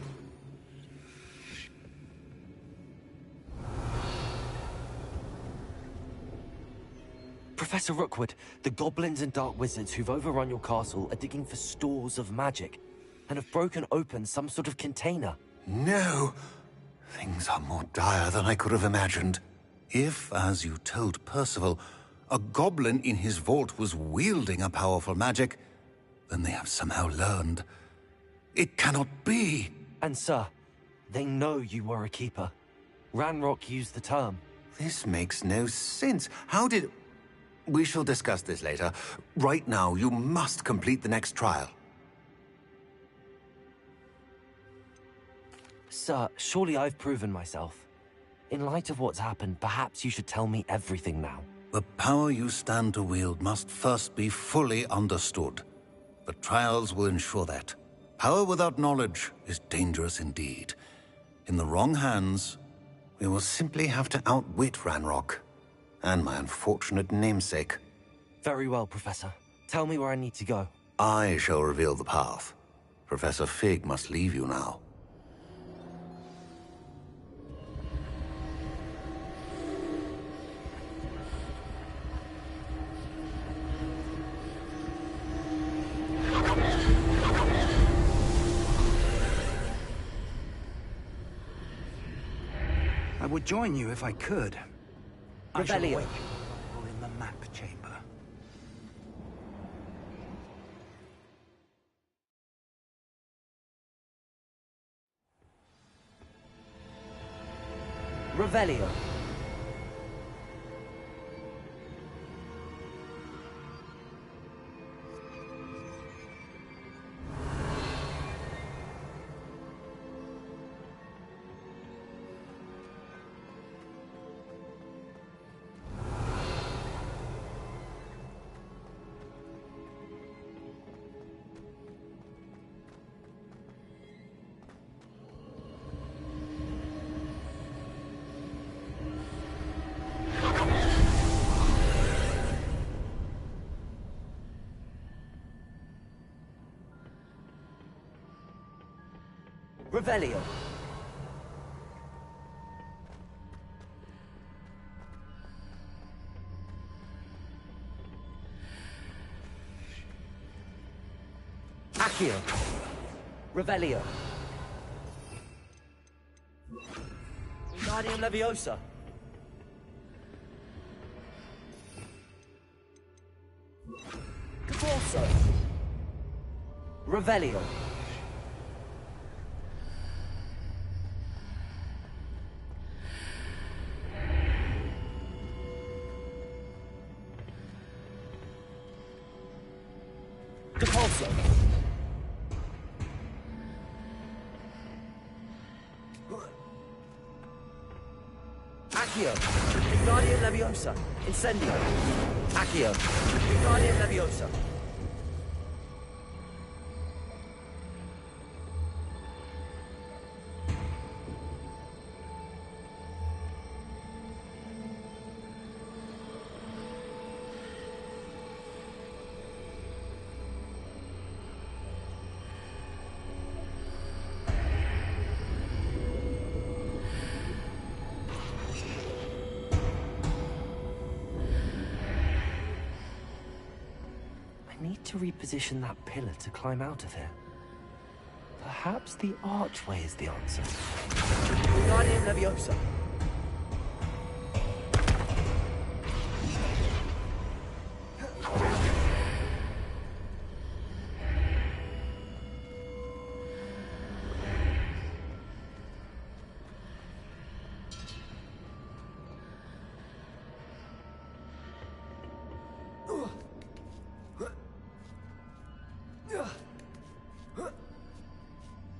Professor Rookwood, the goblins and dark wizards who've overrun your castle are digging for stores of magic and have broken open some sort of container. No! Things are more dire than I could have imagined. If, as you told Percival, a goblin in his vault was wielding a powerful magic, then they have somehow learned. It cannot be! And sir, they know you were a keeper. Ranrock used the term. This makes no sense. How did... We shall discuss this later. Right now, you must complete the next trial. Sir, surely I've proven myself. In light of what's happened, perhaps you should tell me everything now. The power you stand to wield must first be fully understood. The trials will ensure that. Power without knowledge is dangerous indeed. In the wrong hands, we will simply have to outwit Ranrock. And my unfortunate namesake. Very well, Professor. Tell me where I need to go. I shall reveal the path. Professor Fig must leave you now. I would join you if I could. I shall Revelio. await you in the map chamber. Revelio. Revelio. Accio. Revelio. Wingardium Leviosa. Catorso. Revelio. Depulso. Accio. Wingardium Leviosa. Incendio. Accio. Wingardium Leviosa. I need to reposition that pillar to climb out of here. Perhaps the archway is the answer. Wingardium Leviosa.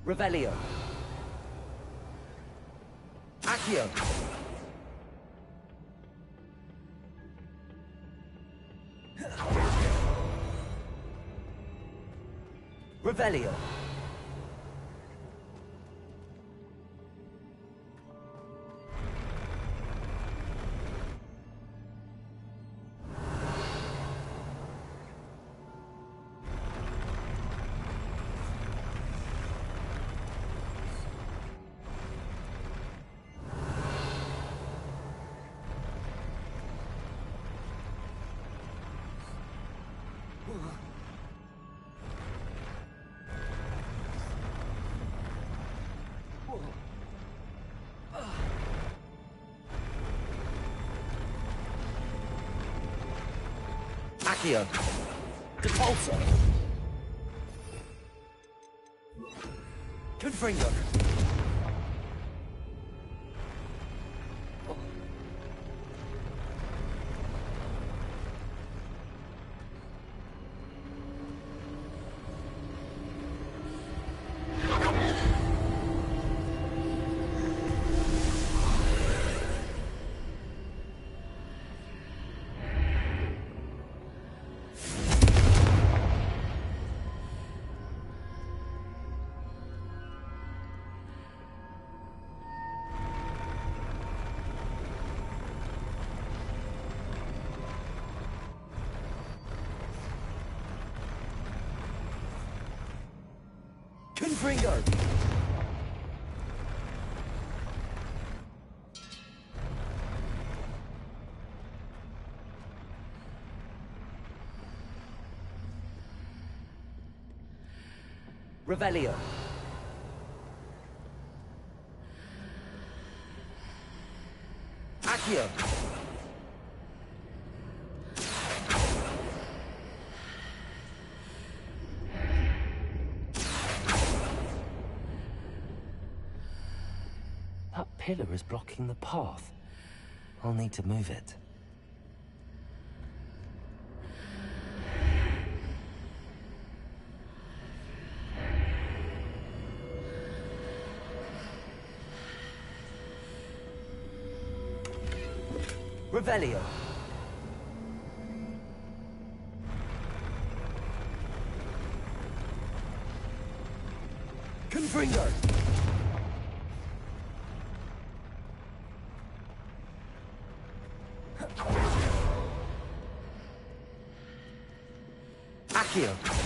Revelio. Accio. Revelio. Accio. Depulsor. Confringo. Confringo. Revelio. Accio. That pillar is blocking the path. I'll need to move it. Revelio. Confringo. Accio.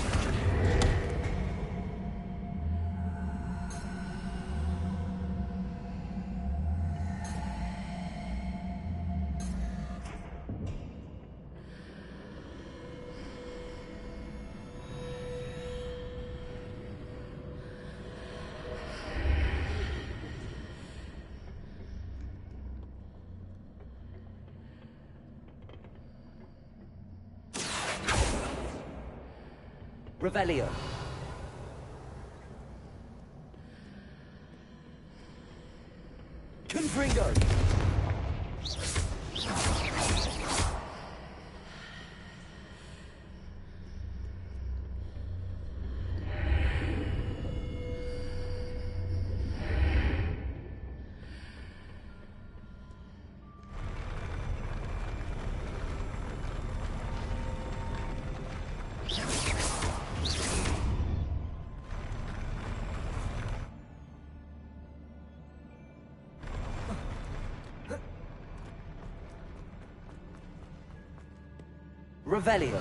Revelio. Confringo. Revelio.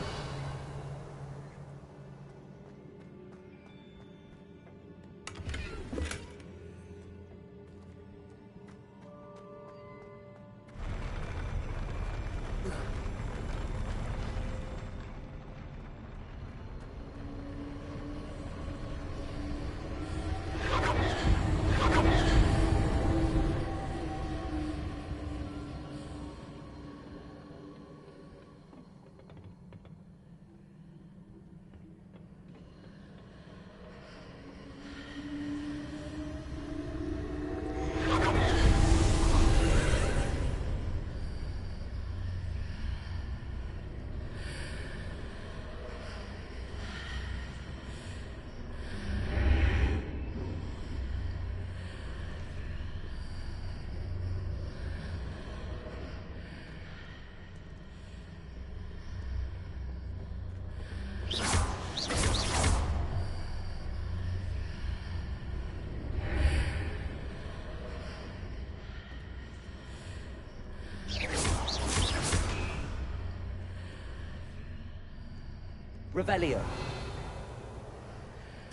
Revelio.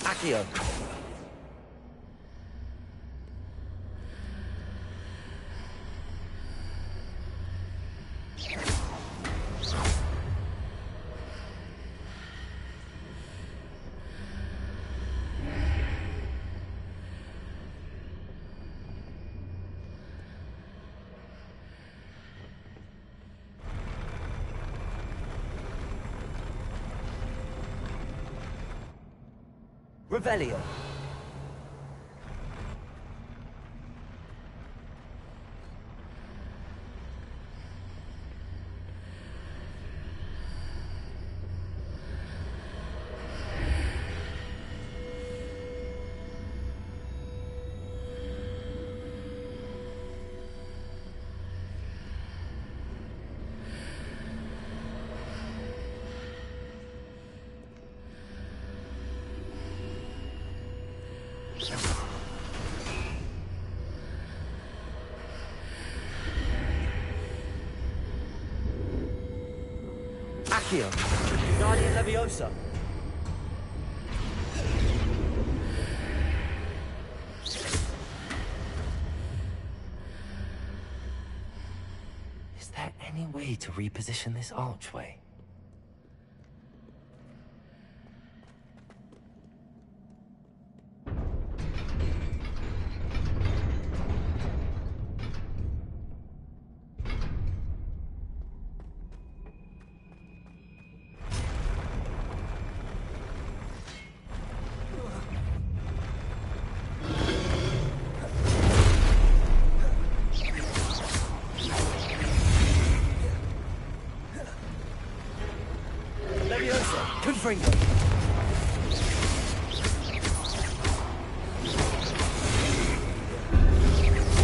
Accio. Revelio. Accio. Guardian Leviosa. Is there any way to reposition this archway? Confringo.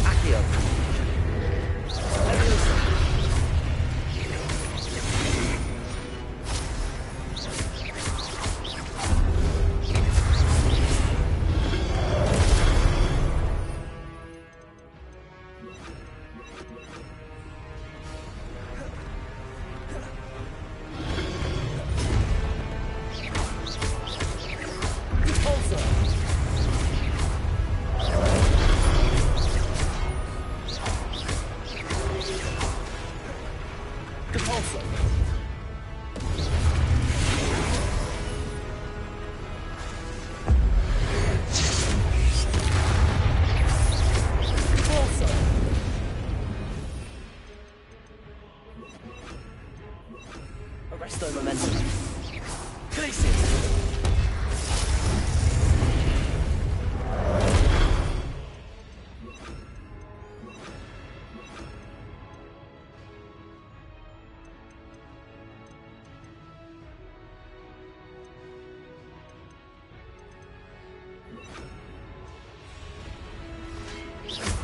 Accio. Leviosa. Arresto momentum. Glacius.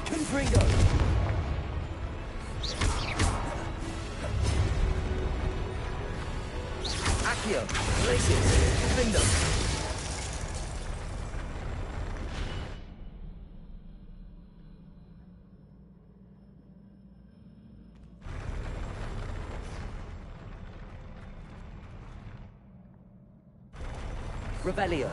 Confringo. Accio, Glacius, Kingdom. Revelio.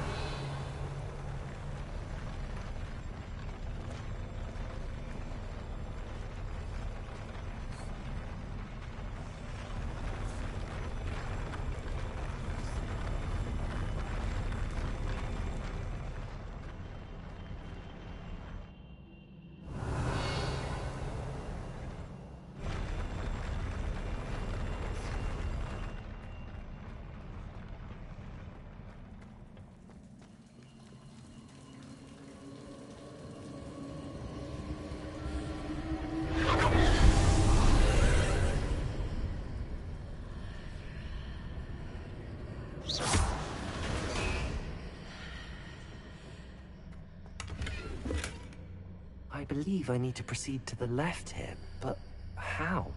I believe I need to proceed to the left here, but how?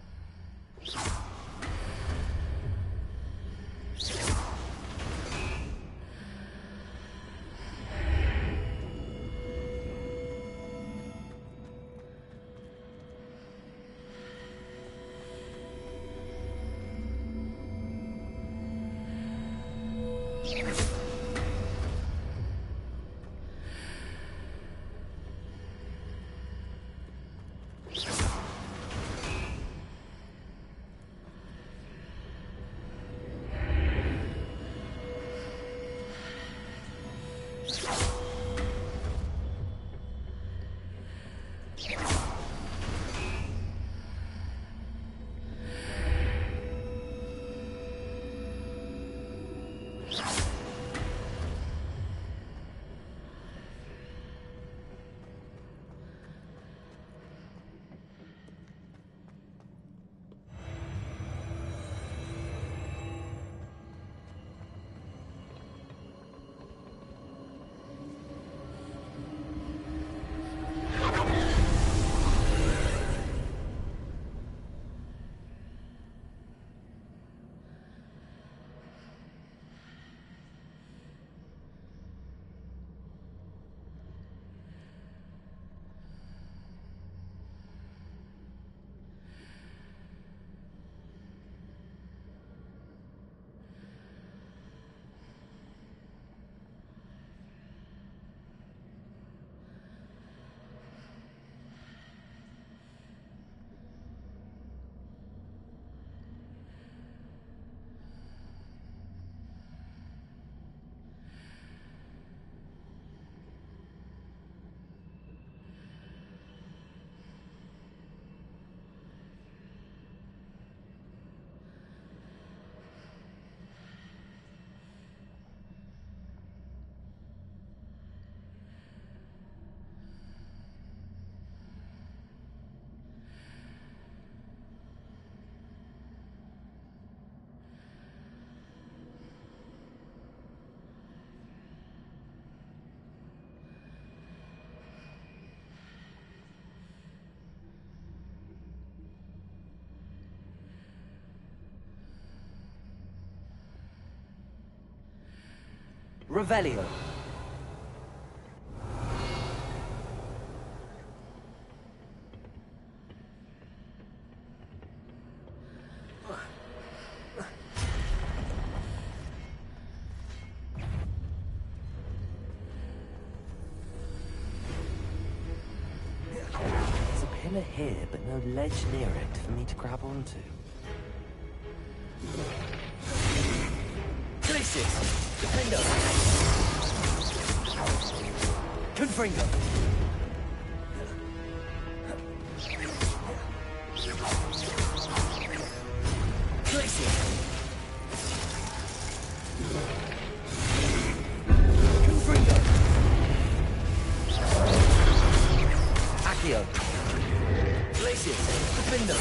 Revelio. There's a pillar here, but no ledge near it for me to grab onto. Glacius! Defender! Confringo! Glacius! Confringo! Accio! Glacius! Defender!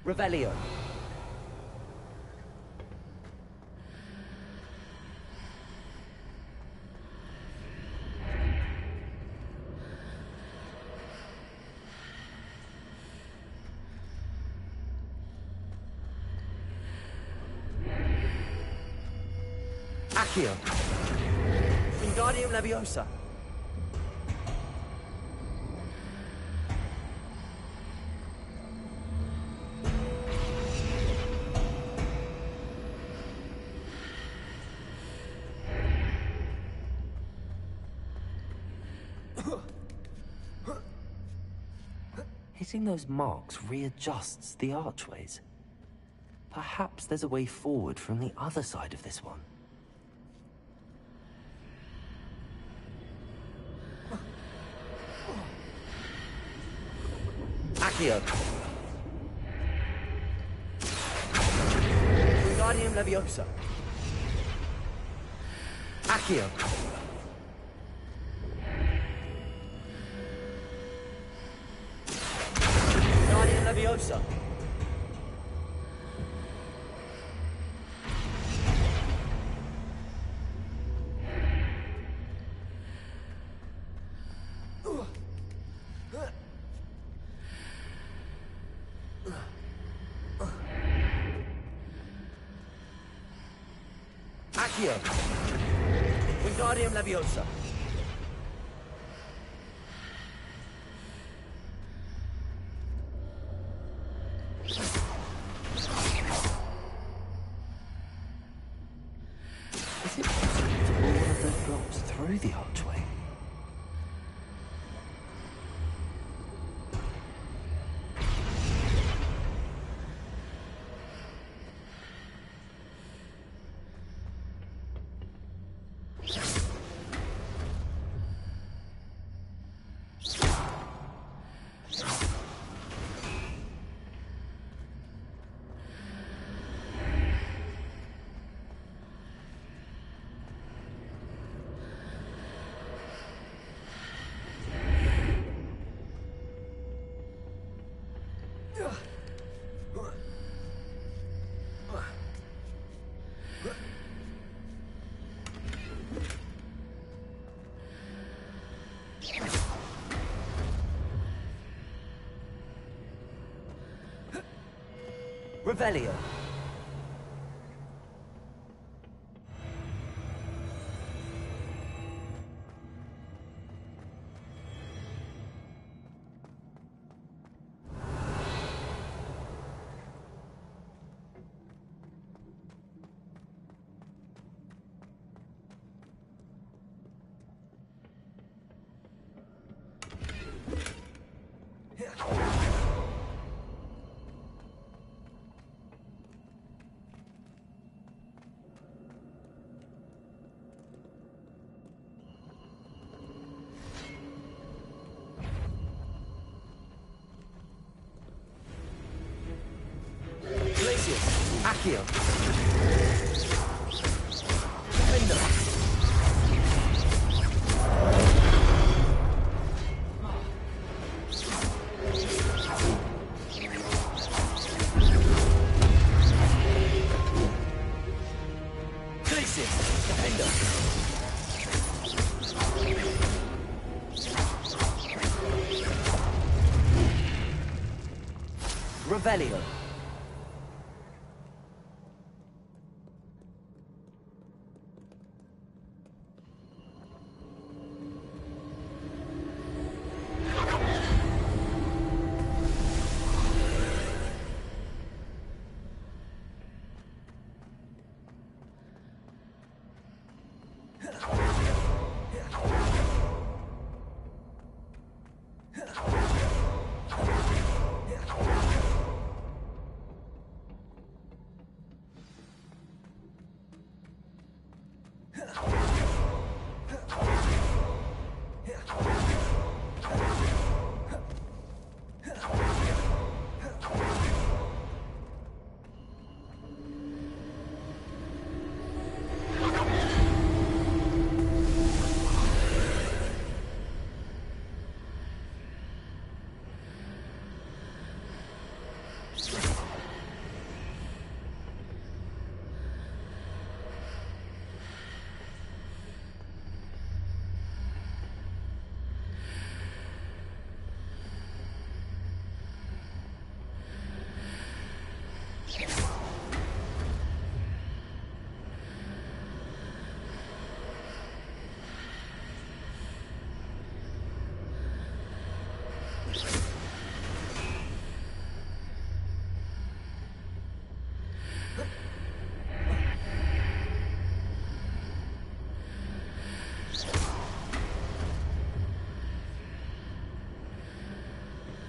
Revelio. Accio. Wingardium Leviosa. Getting those marks readjusts the archways. Perhaps there's a way forward from the other side of this one. Accio! Wingardium Leviosa! Accio! Wingardium Leviosa! Accio! Wingardium Leviosa! Is it possible to pull one of those blocks through the archway? Revelio. Accio. Defender. Glacius. Defender. Revelio.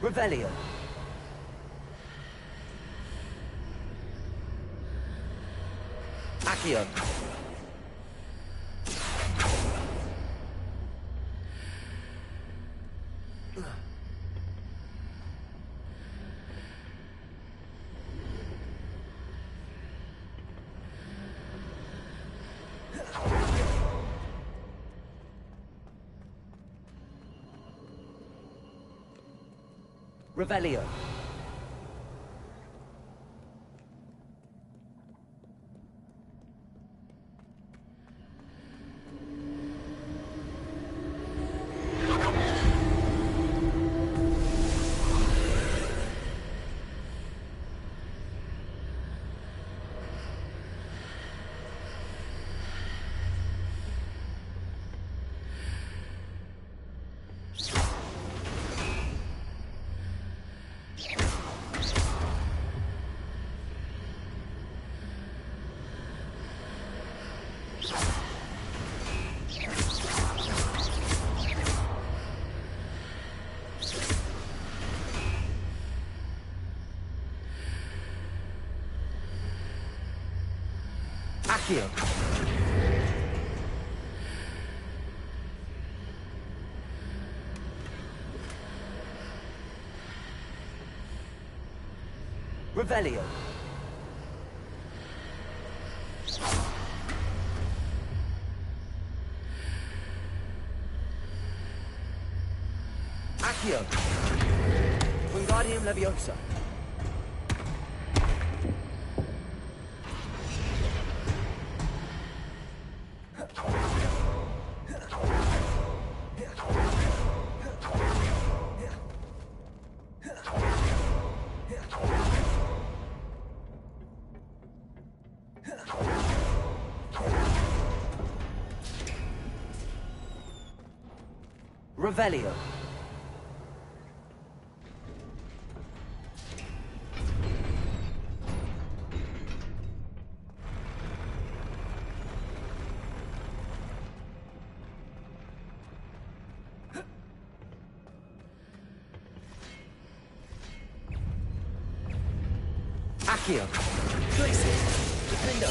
Revelio. Accio. Revelio. Accio. Revelio. Accio. Wingardium Leviosa. Revelio. Accio. Glacius. Defendo.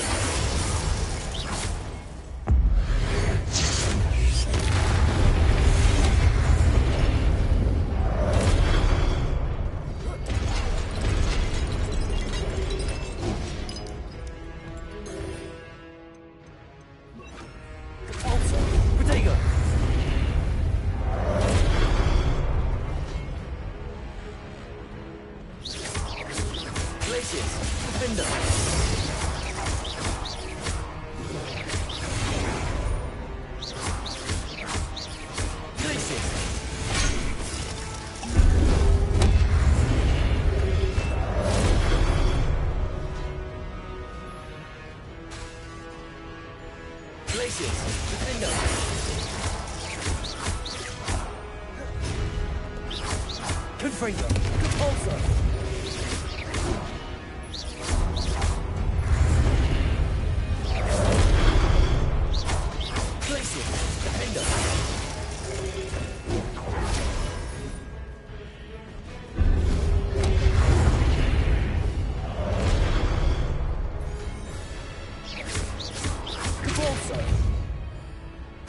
Confringo. Compulsor. Glacius. Defender. Compulsor.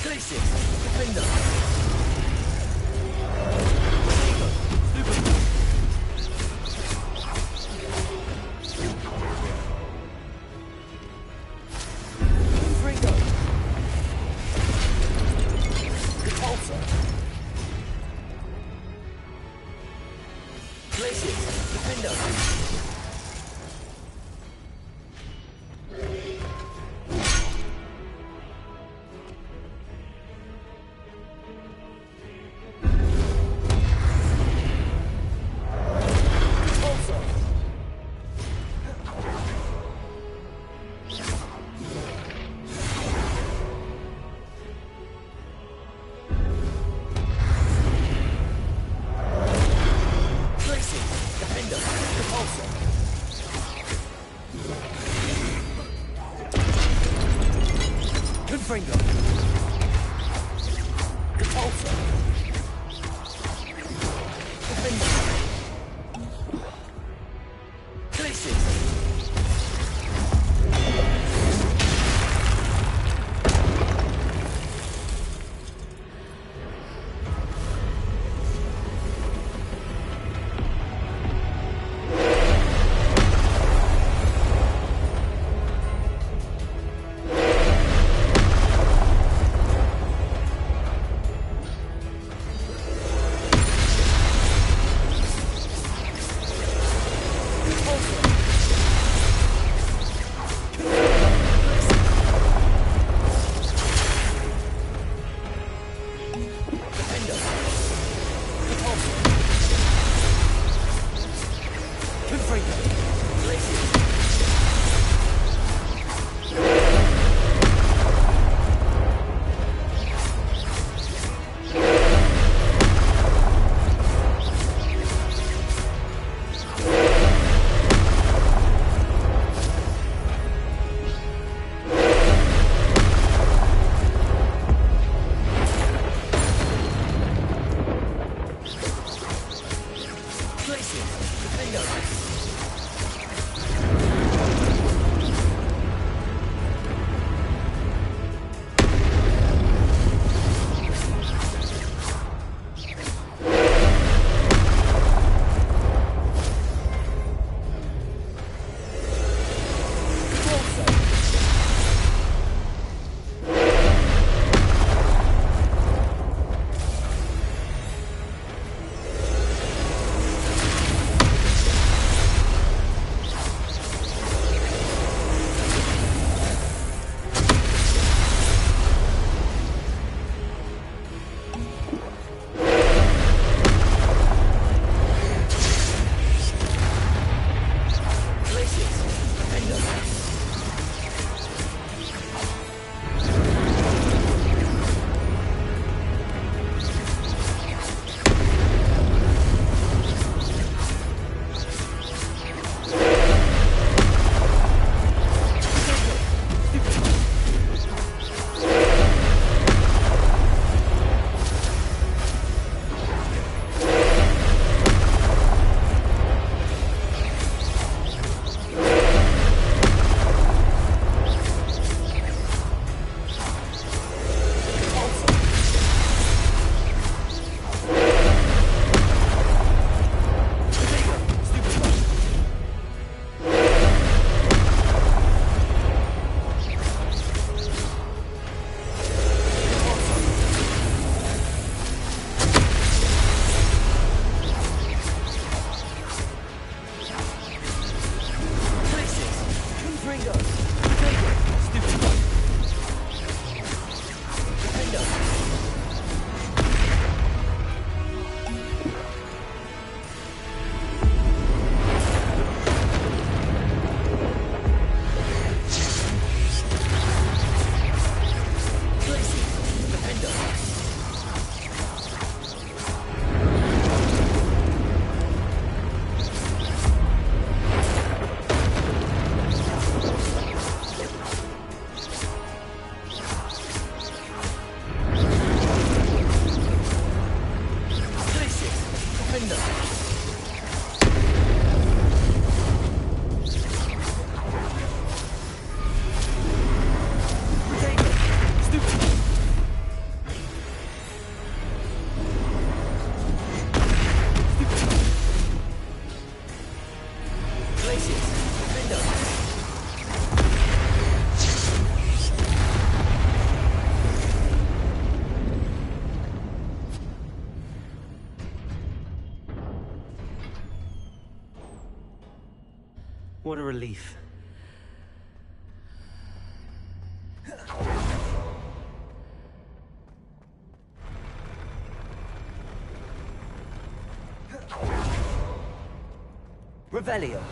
Glacius. Defender. Confringo. Compulsor. Defender. Glacius. What a relief. Revelio.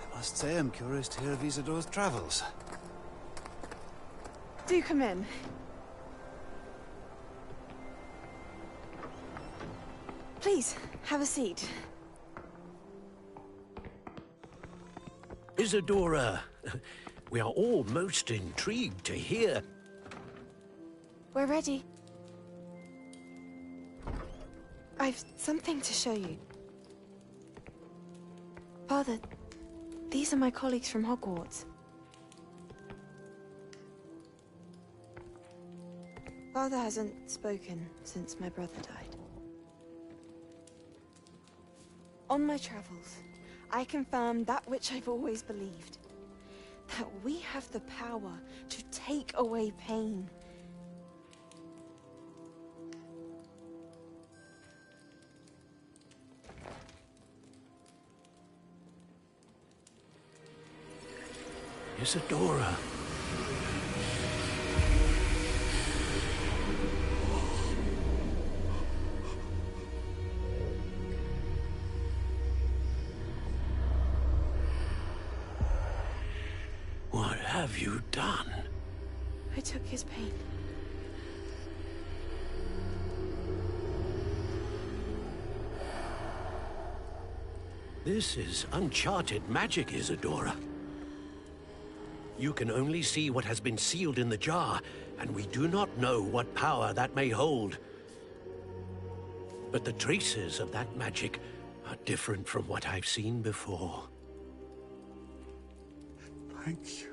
I must say I'm curious to hear of Isidore's travels. Do come in. Please, have a seat. Isadora, we are all most intrigued to hear. We're ready. I've something to show you. Father, these are my colleagues from Hogwarts. Father hasn't spoken since my brother died. On my travels, I confirmed that which I've always believed. That we have the power to take away pain. Isadora. What have you done? I took his pain. This is uncharted magic, Isadora. You can only see what has been sealed in the jar, and we do not know what power that may hold. But the traces of that magic are different from what I've seen before. Thank you.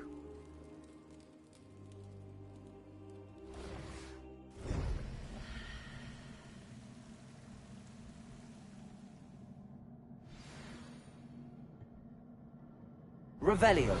Revelio.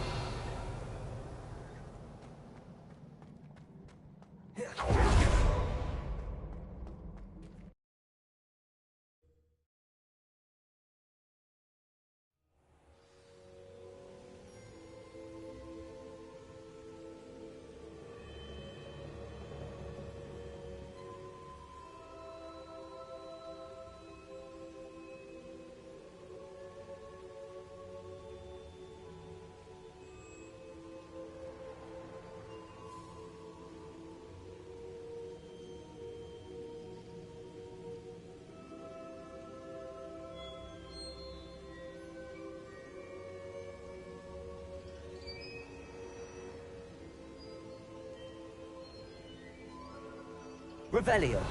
Revelio.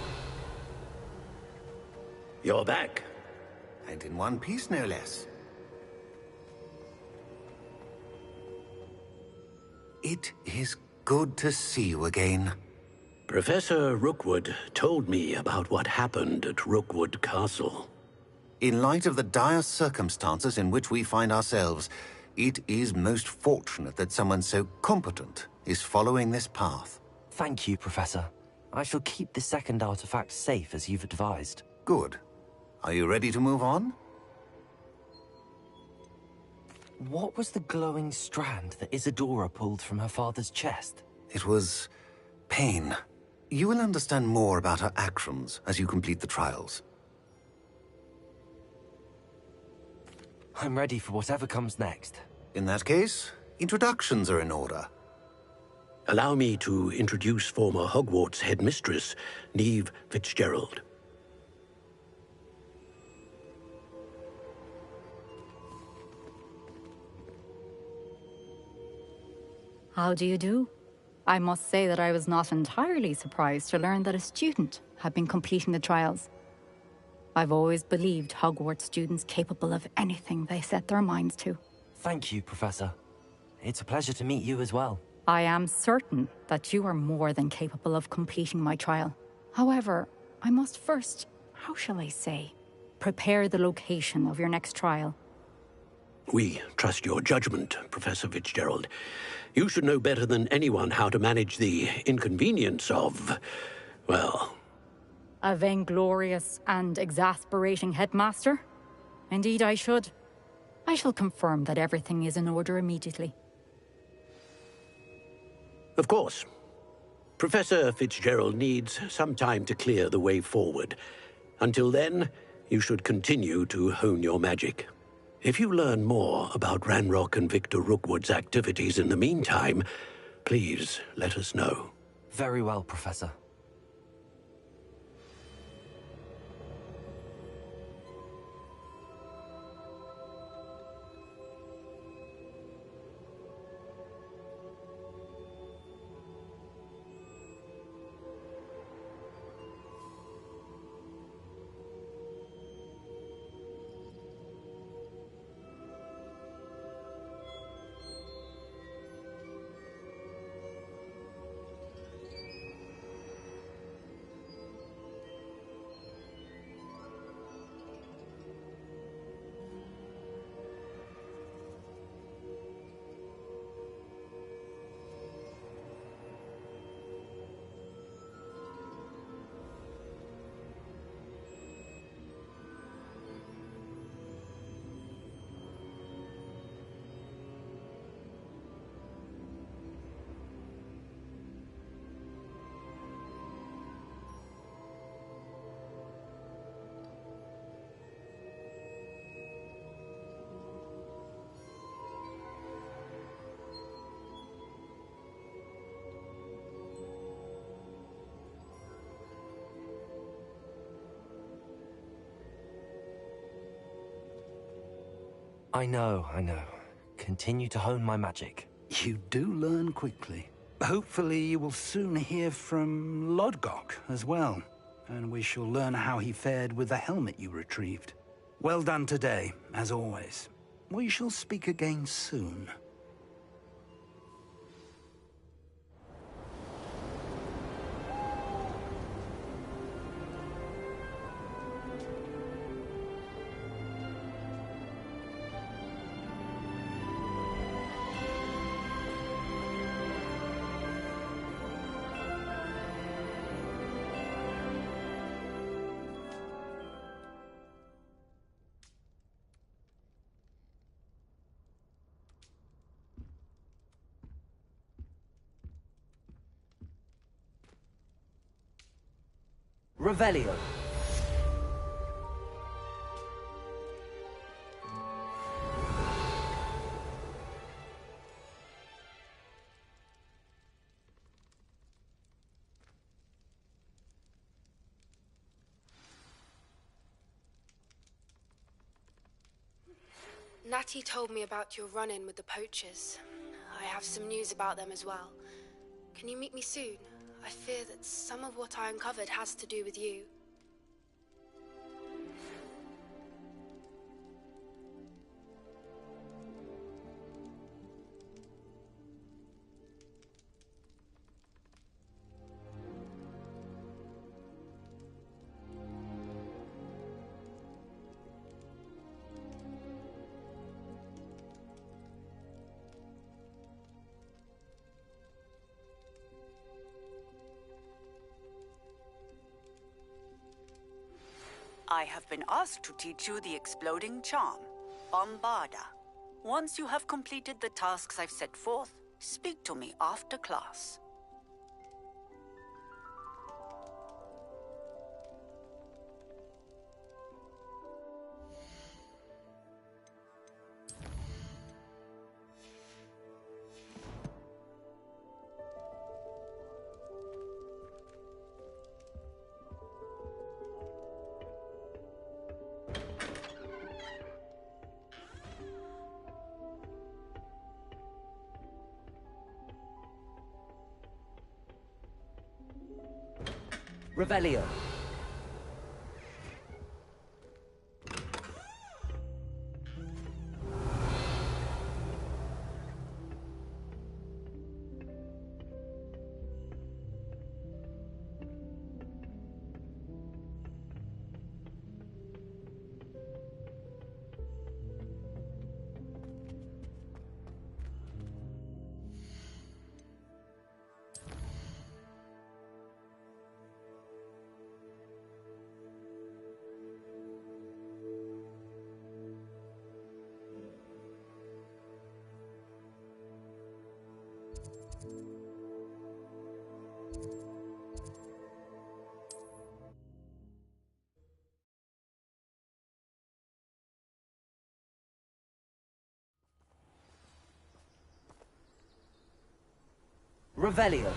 You're back. And in one piece, no less. It is good to see you again. Professor Rookwood told me about what happened at Rookwood Castle. In light of the dire circumstances in which we find ourselves, it is most fortunate that someone so competent is following this path. Thank you, Professor. I shall keep the second artifact safe as you've advised. Good. Are you ready to move on? What was the glowing strand that Isadora pulled from her father's chest? It was pain. You will understand more about her actions as you complete the trials. I'm ready for whatever comes next. In that case, introductions are in order. Allow me to introduce former Hogwarts headmistress, Neve Fitzgerald. How do you do? I must say that I was not entirely surprised to learn that a student had been completing the trials. I've always believed Hogwarts students capable of anything they set their minds to. Thank you, Professor. It's a pleasure to meet you as well. I am certain that you are more than capable of completing my trial. However, I must first, how shall I say, prepare the location of your next trial. We trust your judgment, Professor Fitzgerald. You should know better than anyone how to manage the inconvenience of, well... A vainglorious and exasperating headmaster? Indeed I should. I shall confirm that everything is in order immediately. Of course. Professor Fitzgerald needs some time to clear the way forward. Until then, you should continue to hone your magic. If you learn more about Ranrock and Victor Rookwood's activities in the meantime, please let us know. Very well, Professor. I know. Continue to hone my magic. You do learn quickly. Hopefully you will soon hear from Lodgok as well, and we shall learn how he fared with the helmet you retrieved. Well done today, as always. We shall speak again soon. Revelio. Natty told me about your run-in with the poachers. I have some news about them as well. Can you meet me soon? I fear that some of what I uncovered has to do with you. I have been asked to teach you the exploding charm, Bombarda. Once you have completed the tasks I've set forth, speak to me after class. Revelio. Revelio.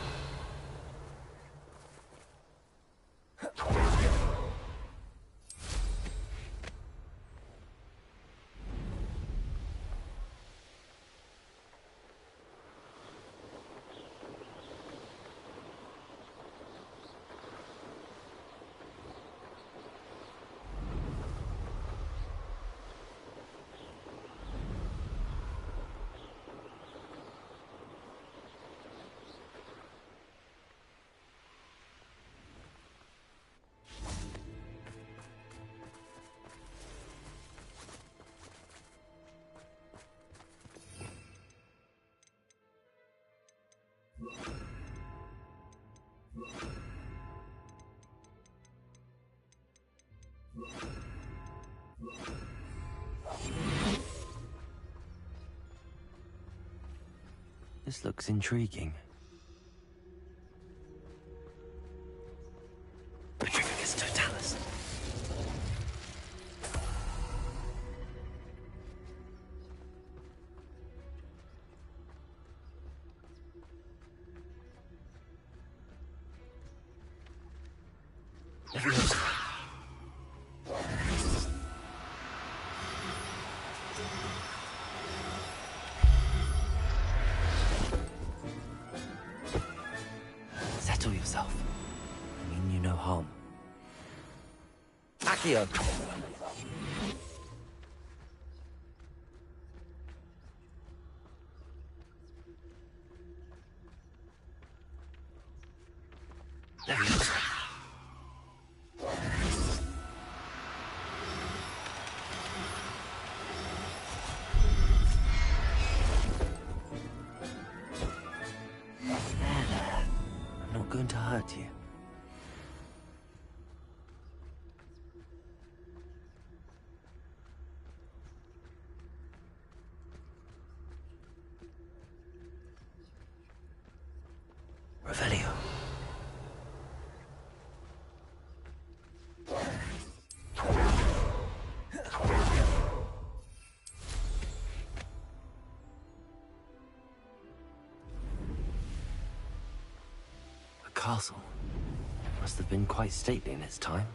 This looks intriguing. Petrificus Totalis. Leviosa. Settle yourself. I mean you no harm. Accio. Leviosa. I'm not going to hurt you. Revelio. A castle. Must have been quite stately in its time.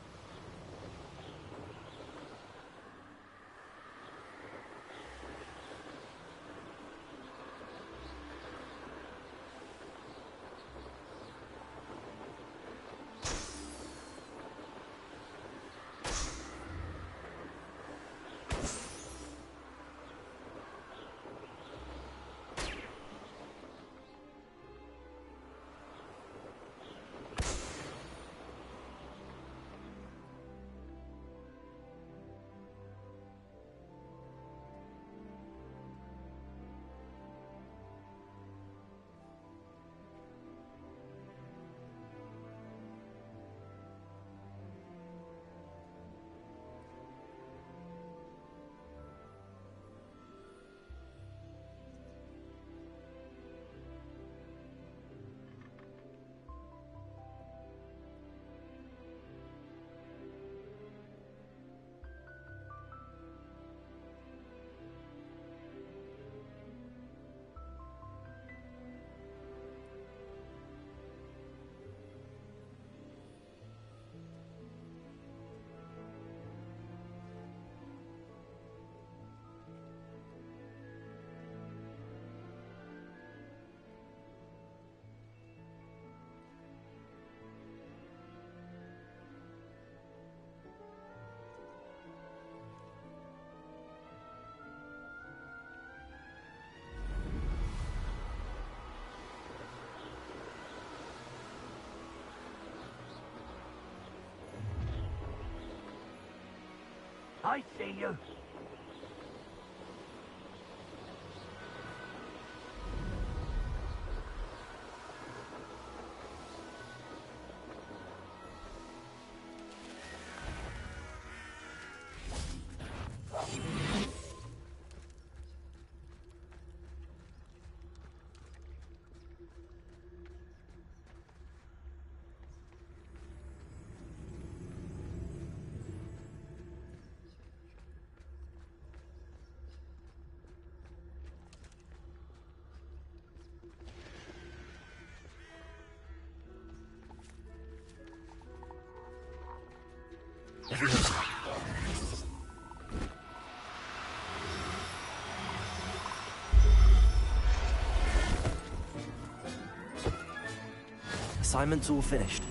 I see you. Assignment's all finished.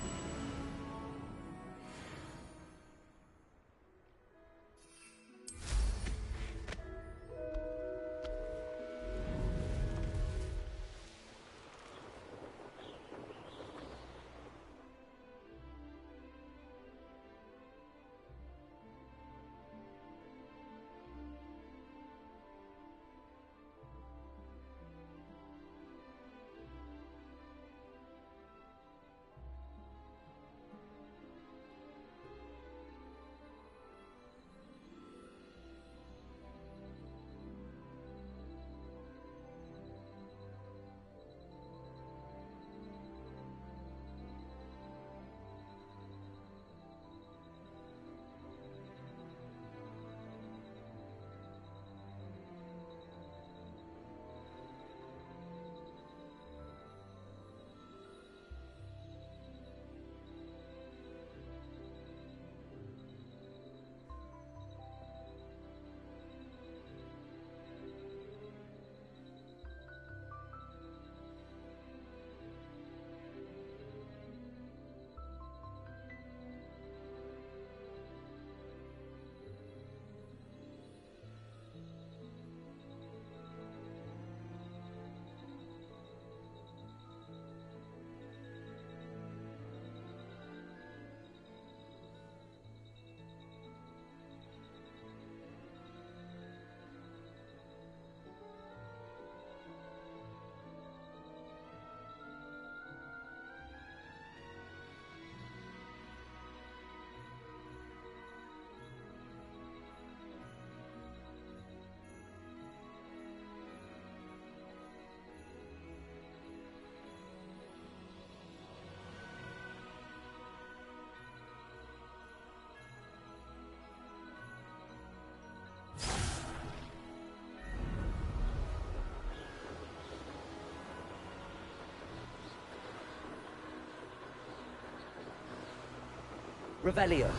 Revelio.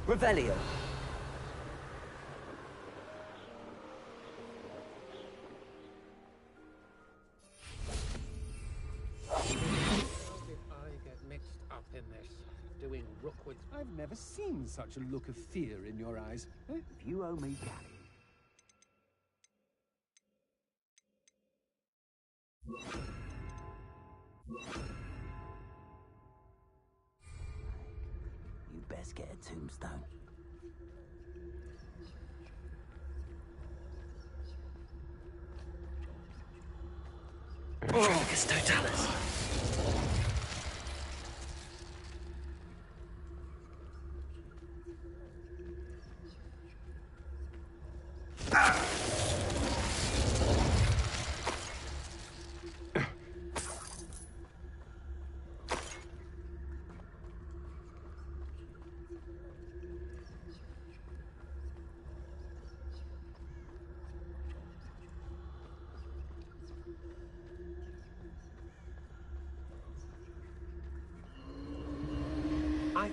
Revelio. How did I get mixed up in this? Doing Rookwood? I've never seen such a look of fear in your eyes. If you owe me Galley. You best get a tombstone. Focus Totalis.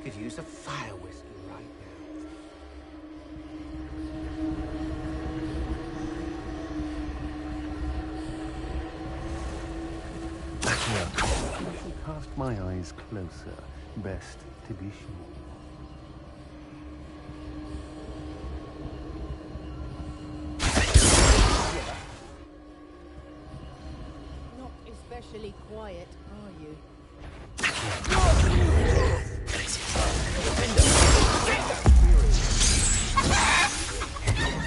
could use a fire whiskey right now. I should cast my eyes closer. Best to be sure. Not especially quiet, are you?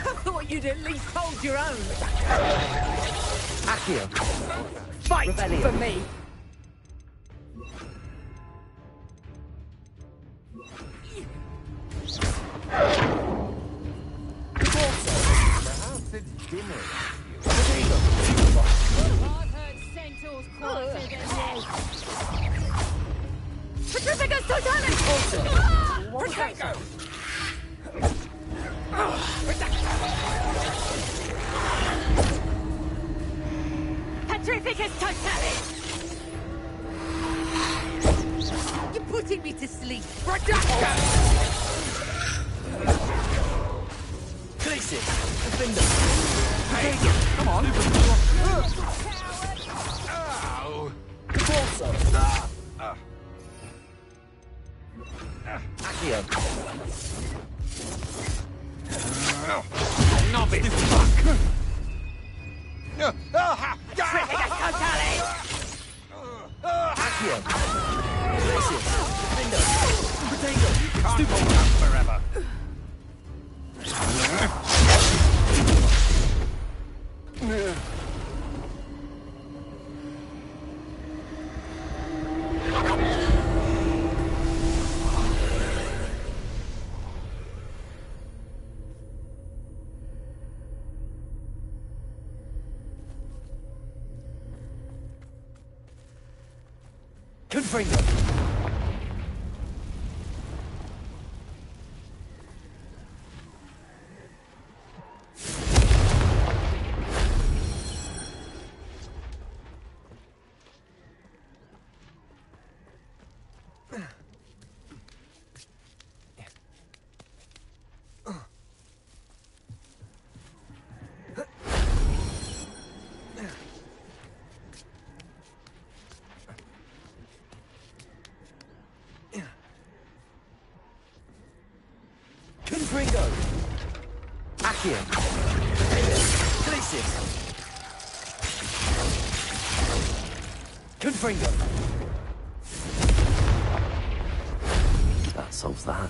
I thought you'd at least hold your own. Accio. Fight for me. I've heard centaurs quieter than you. Petrificus Titanic! Protego! Petrificus Titanic! You're putting me to sleep. Glacius! Defender! Hey! Come on! Ow! Torso! Accio! Novice! Fuck! Trificus Totale! Accio! Glacius! Defender! Potato! Can't hold out forever. Confringo! Confringo! Accio! Glacius! Confringo! That solves that.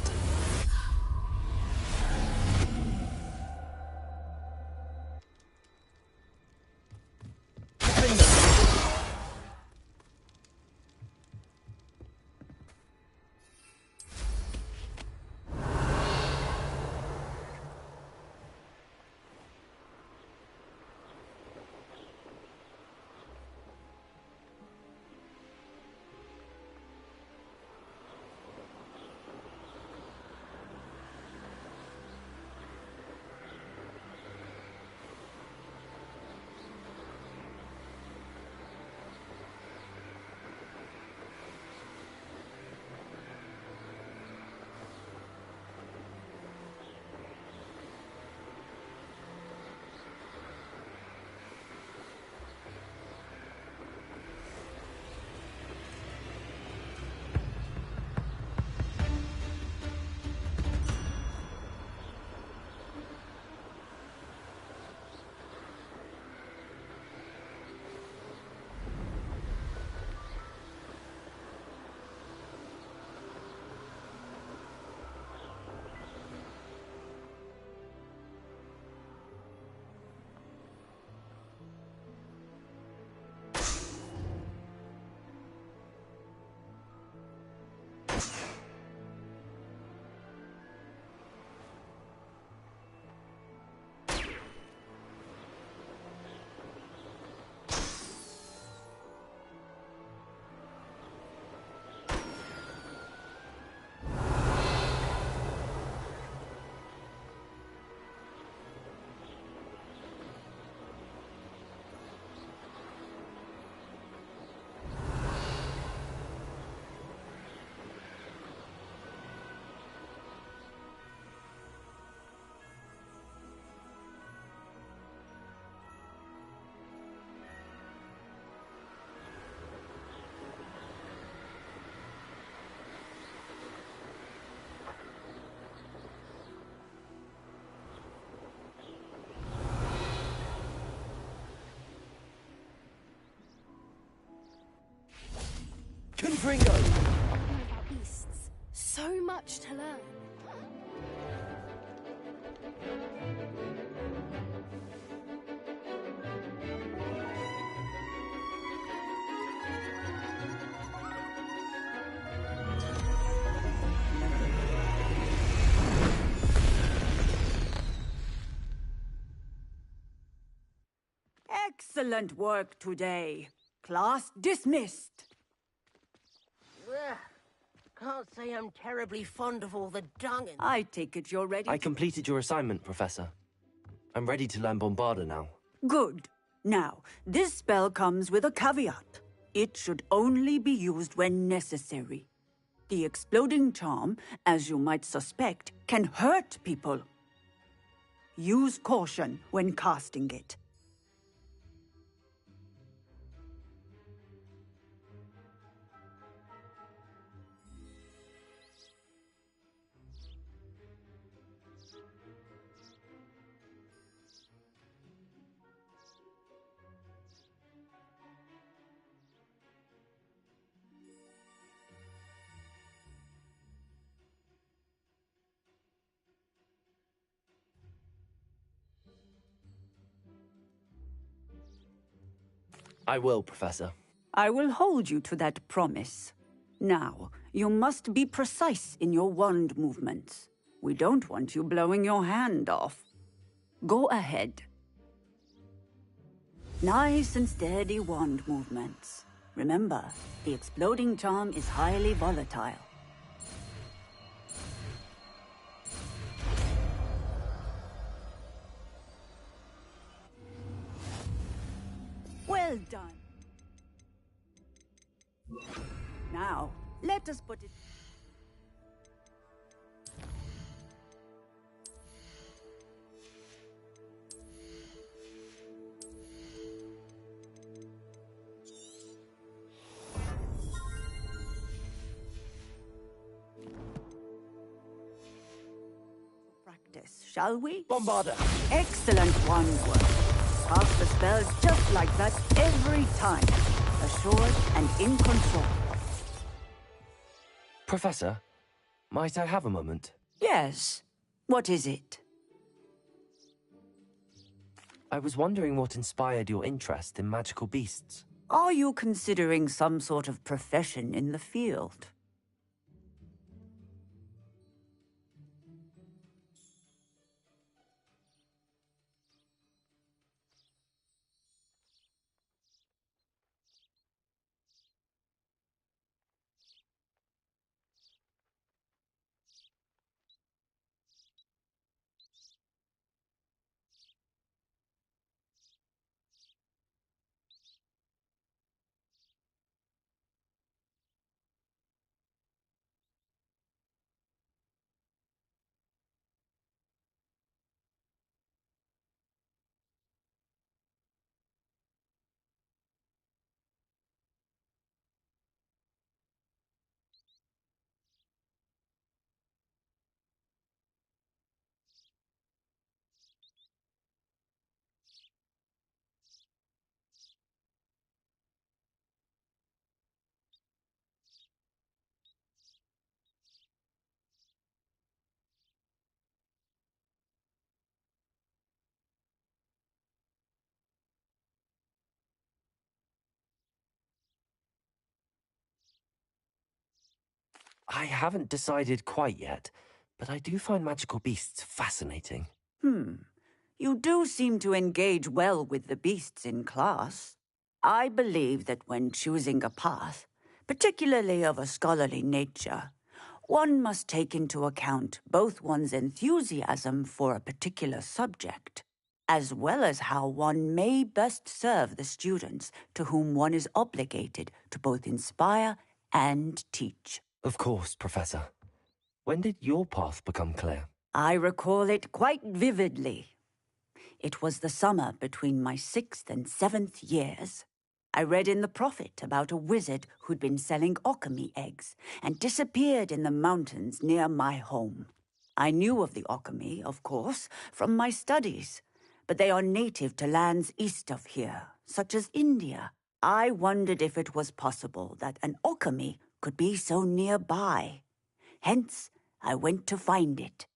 Fringo! I know about beasts. So much to learn. Excellent work today. Class dismissed. Ugh. Can't say I'm terribly fond of all the dung and... I take it you're ready I completed your assignment, Professor. I'm ready to learn Bombarda now. Good. Now, this spell comes with a caveat. It should only be used when necessary. The exploding charm, as you might suspect, can hurt people. Use caution when casting it. I will, Professor. I will hold you to that promise. Now, you must be precise in your wand movements. We don't want you blowing your hand off. Go ahead. Nice and steady wand movements. Remember, the exploding charm is highly volatile. Well done. Now, let us put it... Practice, shall we? Bombarda! Excellent wand work. Cast the spell just like that every time. Assured and in control. Professor, might I have a moment? Yes. What is it? I was wondering what inspired your interest in magical beasts. Are you considering some sort of profession in the field? I haven't decided quite yet, but I do find magical beasts fascinating. You do seem to engage well with the beasts in class. I believe that when choosing a path, particularly of a scholarly nature, one must take into account both one's enthusiasm for a particular subject, as well as how one may best serve the students to whom one is obligated to both inspire and teach. Of course, Professor. When did your path become clear? I recall it quite vividly. It was the summer between my 6th and 7th years. I read in the Prophet about a wizard who'd been selling alchemy eggs and disappeared in the mountains near my home. I knew of the alchemy, of course, from my studies, but they are native to lands east of here, such as India. I wondered if it was possible that an alchemy could be so nearby. Hence, I went to find it.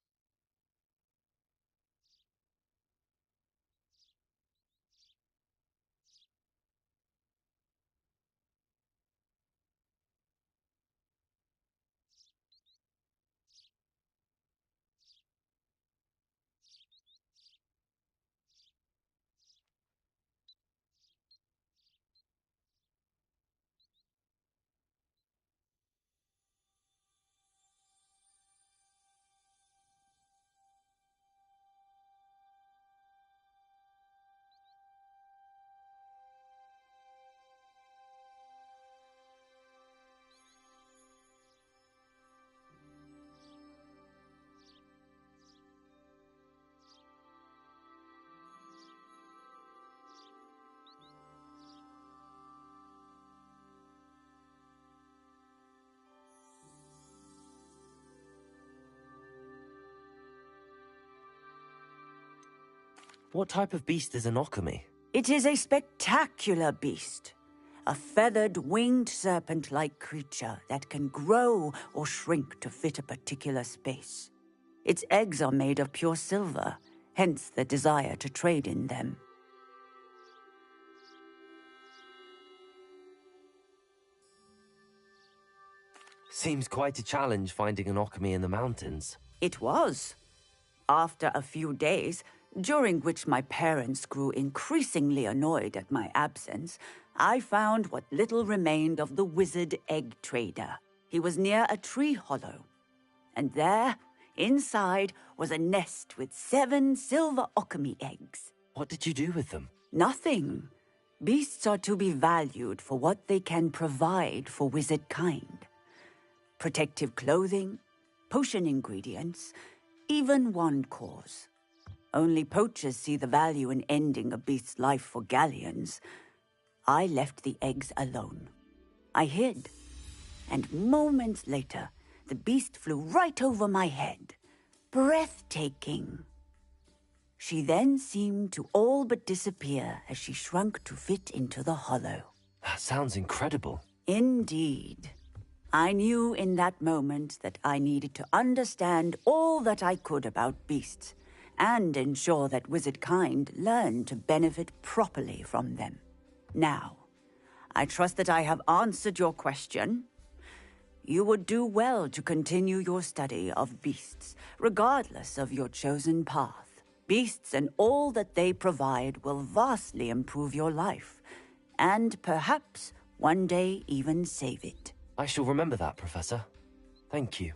What type of beast is an Okami? It is a spectacular beast. A feathered, winged serpent-like creature that can grow or shrink to fit a particular space. Its eggs are made of pure silver, hence the desire to trade in them. Seems quite a challenge finding an Okami in the mountains. It was. After a few days, during which my parents grew increasingly annoyed at my absence, I found what little remained of the wizard egg trader. He was near a tree hollow. And there, inside, was a nest with 7 silver Okami eggs. What did you do with them? Nothing. Beasts are to be valued for what they can provide for wizard kind. Protective clothing, potion ingredients, even wand cores. Only poachers see the value in ending a beast's life for galleons. I left the eggs alone. I hid, and moments later, the beast flew right over my head. Breathtaking. She then seemed to all but disappear as she shrunk to fit into the hollow. That sounds incredible. Indeed. I knew in that moment that I needed to understand all that I could about beasts and ensure that wizard kind learned to benefit properly from them. Now, I trust that I have answered your question. You would do well to continue your study of beasts, regardless of your chosen path. Beasts and all that they provide will vastly improve your life, and perhaps one day even save it. I shall remember that, Professor. Thank you.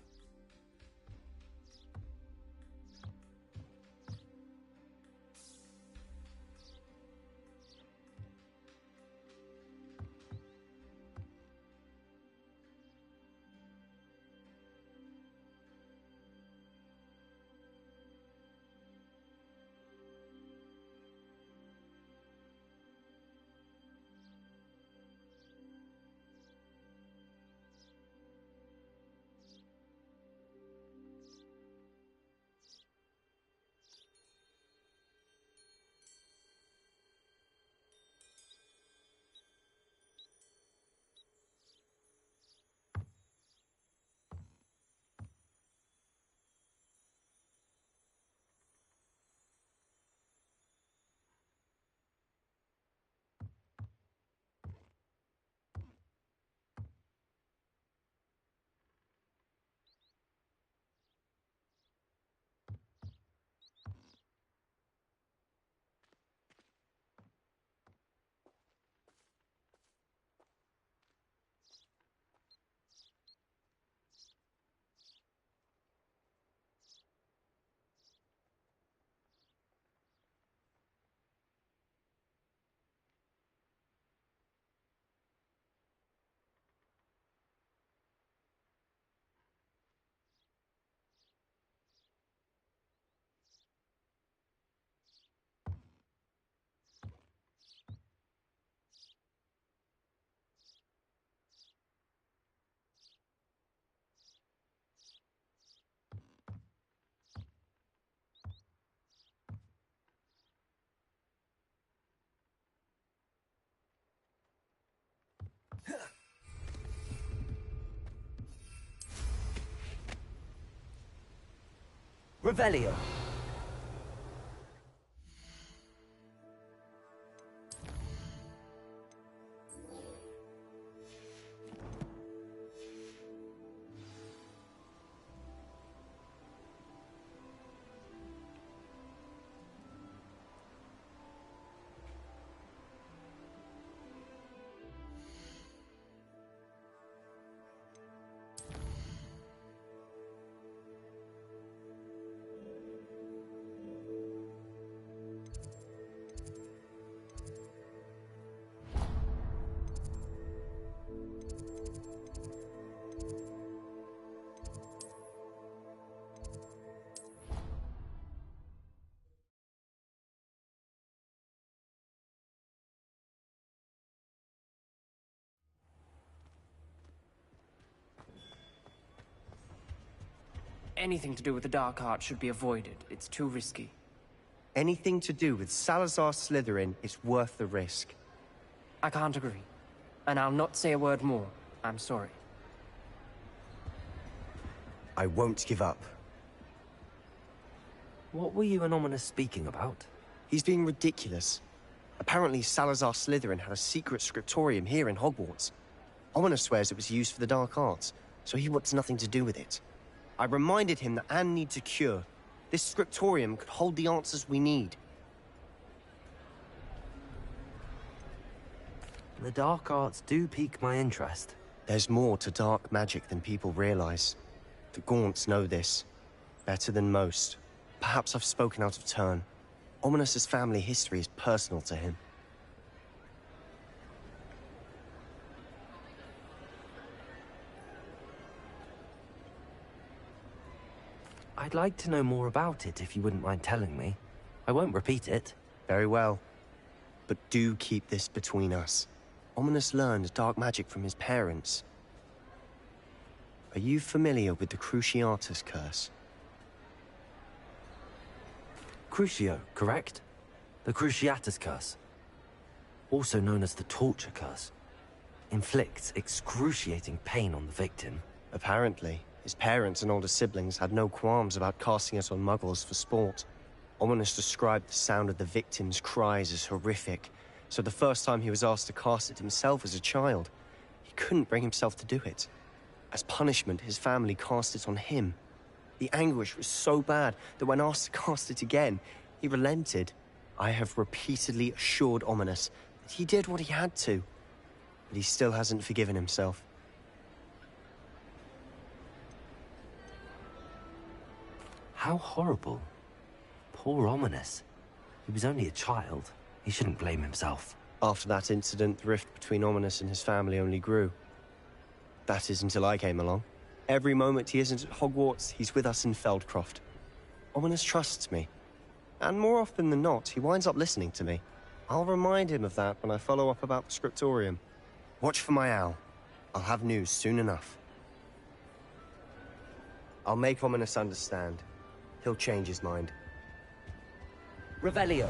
Revelio. Anything to do with the dark art should be avoided. It's too risky. Anything to do with Salazar Slytherin is worth the risk. I can't agree. And I'll not say a word more. I'm sorry. I won't give up. What were you and Ominous speaking about? He's being ridiculous. Apparently Salazar Slytherin had a secret scriptorium here in Hogwarts. Ominous swears it was used for the dark arts, so he wants nothing to do with it. I reminded him that Anne needs a cure. This scriptorium could hold the answers we need. The dark arts do pique my interest. There's more to dark magic than people realize. The Gaunts know this. Better than most. Perhaps I've spoken out of turn. Ominous's family history is personal to him. I'd like to know more about it if you wouldn't mind telling me. I won't repeat it. Very well. But do keep this between us. Ominous learned dark magic from his parents. Are you familiar with the Cruciatus curse? Crucio, correct? The Cruciatus curse. Also known as the torture curse. Inflicts excruciating pain on the victim. Apparently. His parents and older siblings had no qualms about casting it on muggles for sport. Ominous described the sound of the victim's cries as horrific, so the first time he was asked to cast it himself as a child, he couldn't bring himself to do it. As punishment, his family cast it on him. The anguish was so bad that when asked to cast it again, he relented. I have repeatedly assured Ominous that he did what he had to, but he still hasn't forgiven himself. How horrible. Poor Ominous. He was only a child. He shouldn't blame himself. After that incident, the rift between Ominous and his family only grew. That is until I came along. Every moment he isn't at Hogwarts, he's with us in Feldcroft. Ominous trusts me. And more often than not, he winds up listening to me. I'll remind him of that when I follow up about the scriptorium. Watch for my owl. I'll have news soon enough. I'll make Ominous understand. He'll change his mind. Revelio.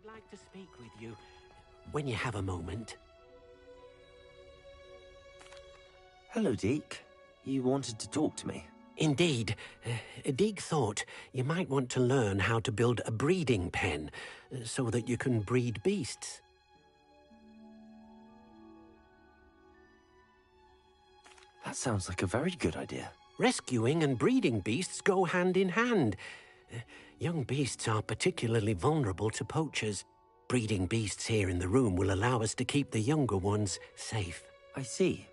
Would like to speak with you when you have a moment. Hello, Deke. You wanted to talk to me? Indeed. Deek thought you might want to learn how to build a breeding pen so that you can breed beasts. That sounds like a very good idea. Rescuing and breeding beasts go hand in hand. Young beasts are particularly vulnerable to poachers. Breeding beasts here in the room will allow us to keep the younger ones safe. I see.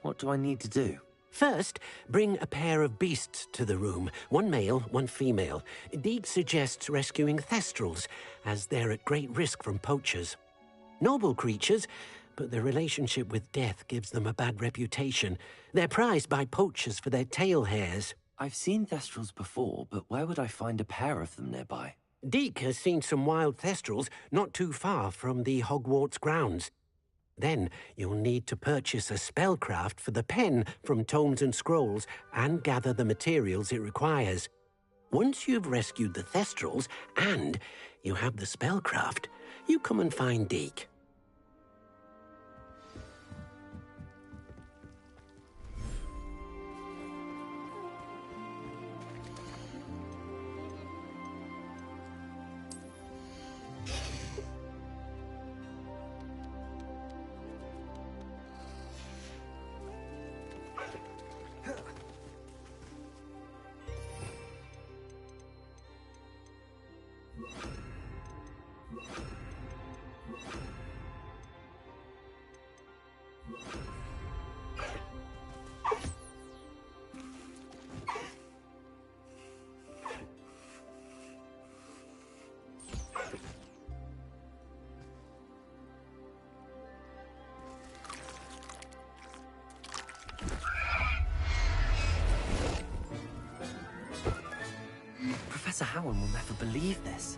What do I need to do? First, bring a pair of beasts to the room. One male, one female. Deek suggests rescuing thestrals, as they're at great risk from poachers. Noble creatures, but their relationship with death gives them a bad reputation. They're prized by poachers for their tail hairs. I've seen thestrals before, but where would I find a pair of them nearby? Deek has seen some wild thestrals not too far from the Hogwarts grounds. Then you'll need to purchase a spellcraft for the pen from Tomes and Scrolls and gather the materials it requires. Once you've rescued the thestrals and you have the spellcraft, you come and find Deek. Professor Howard will never believe this.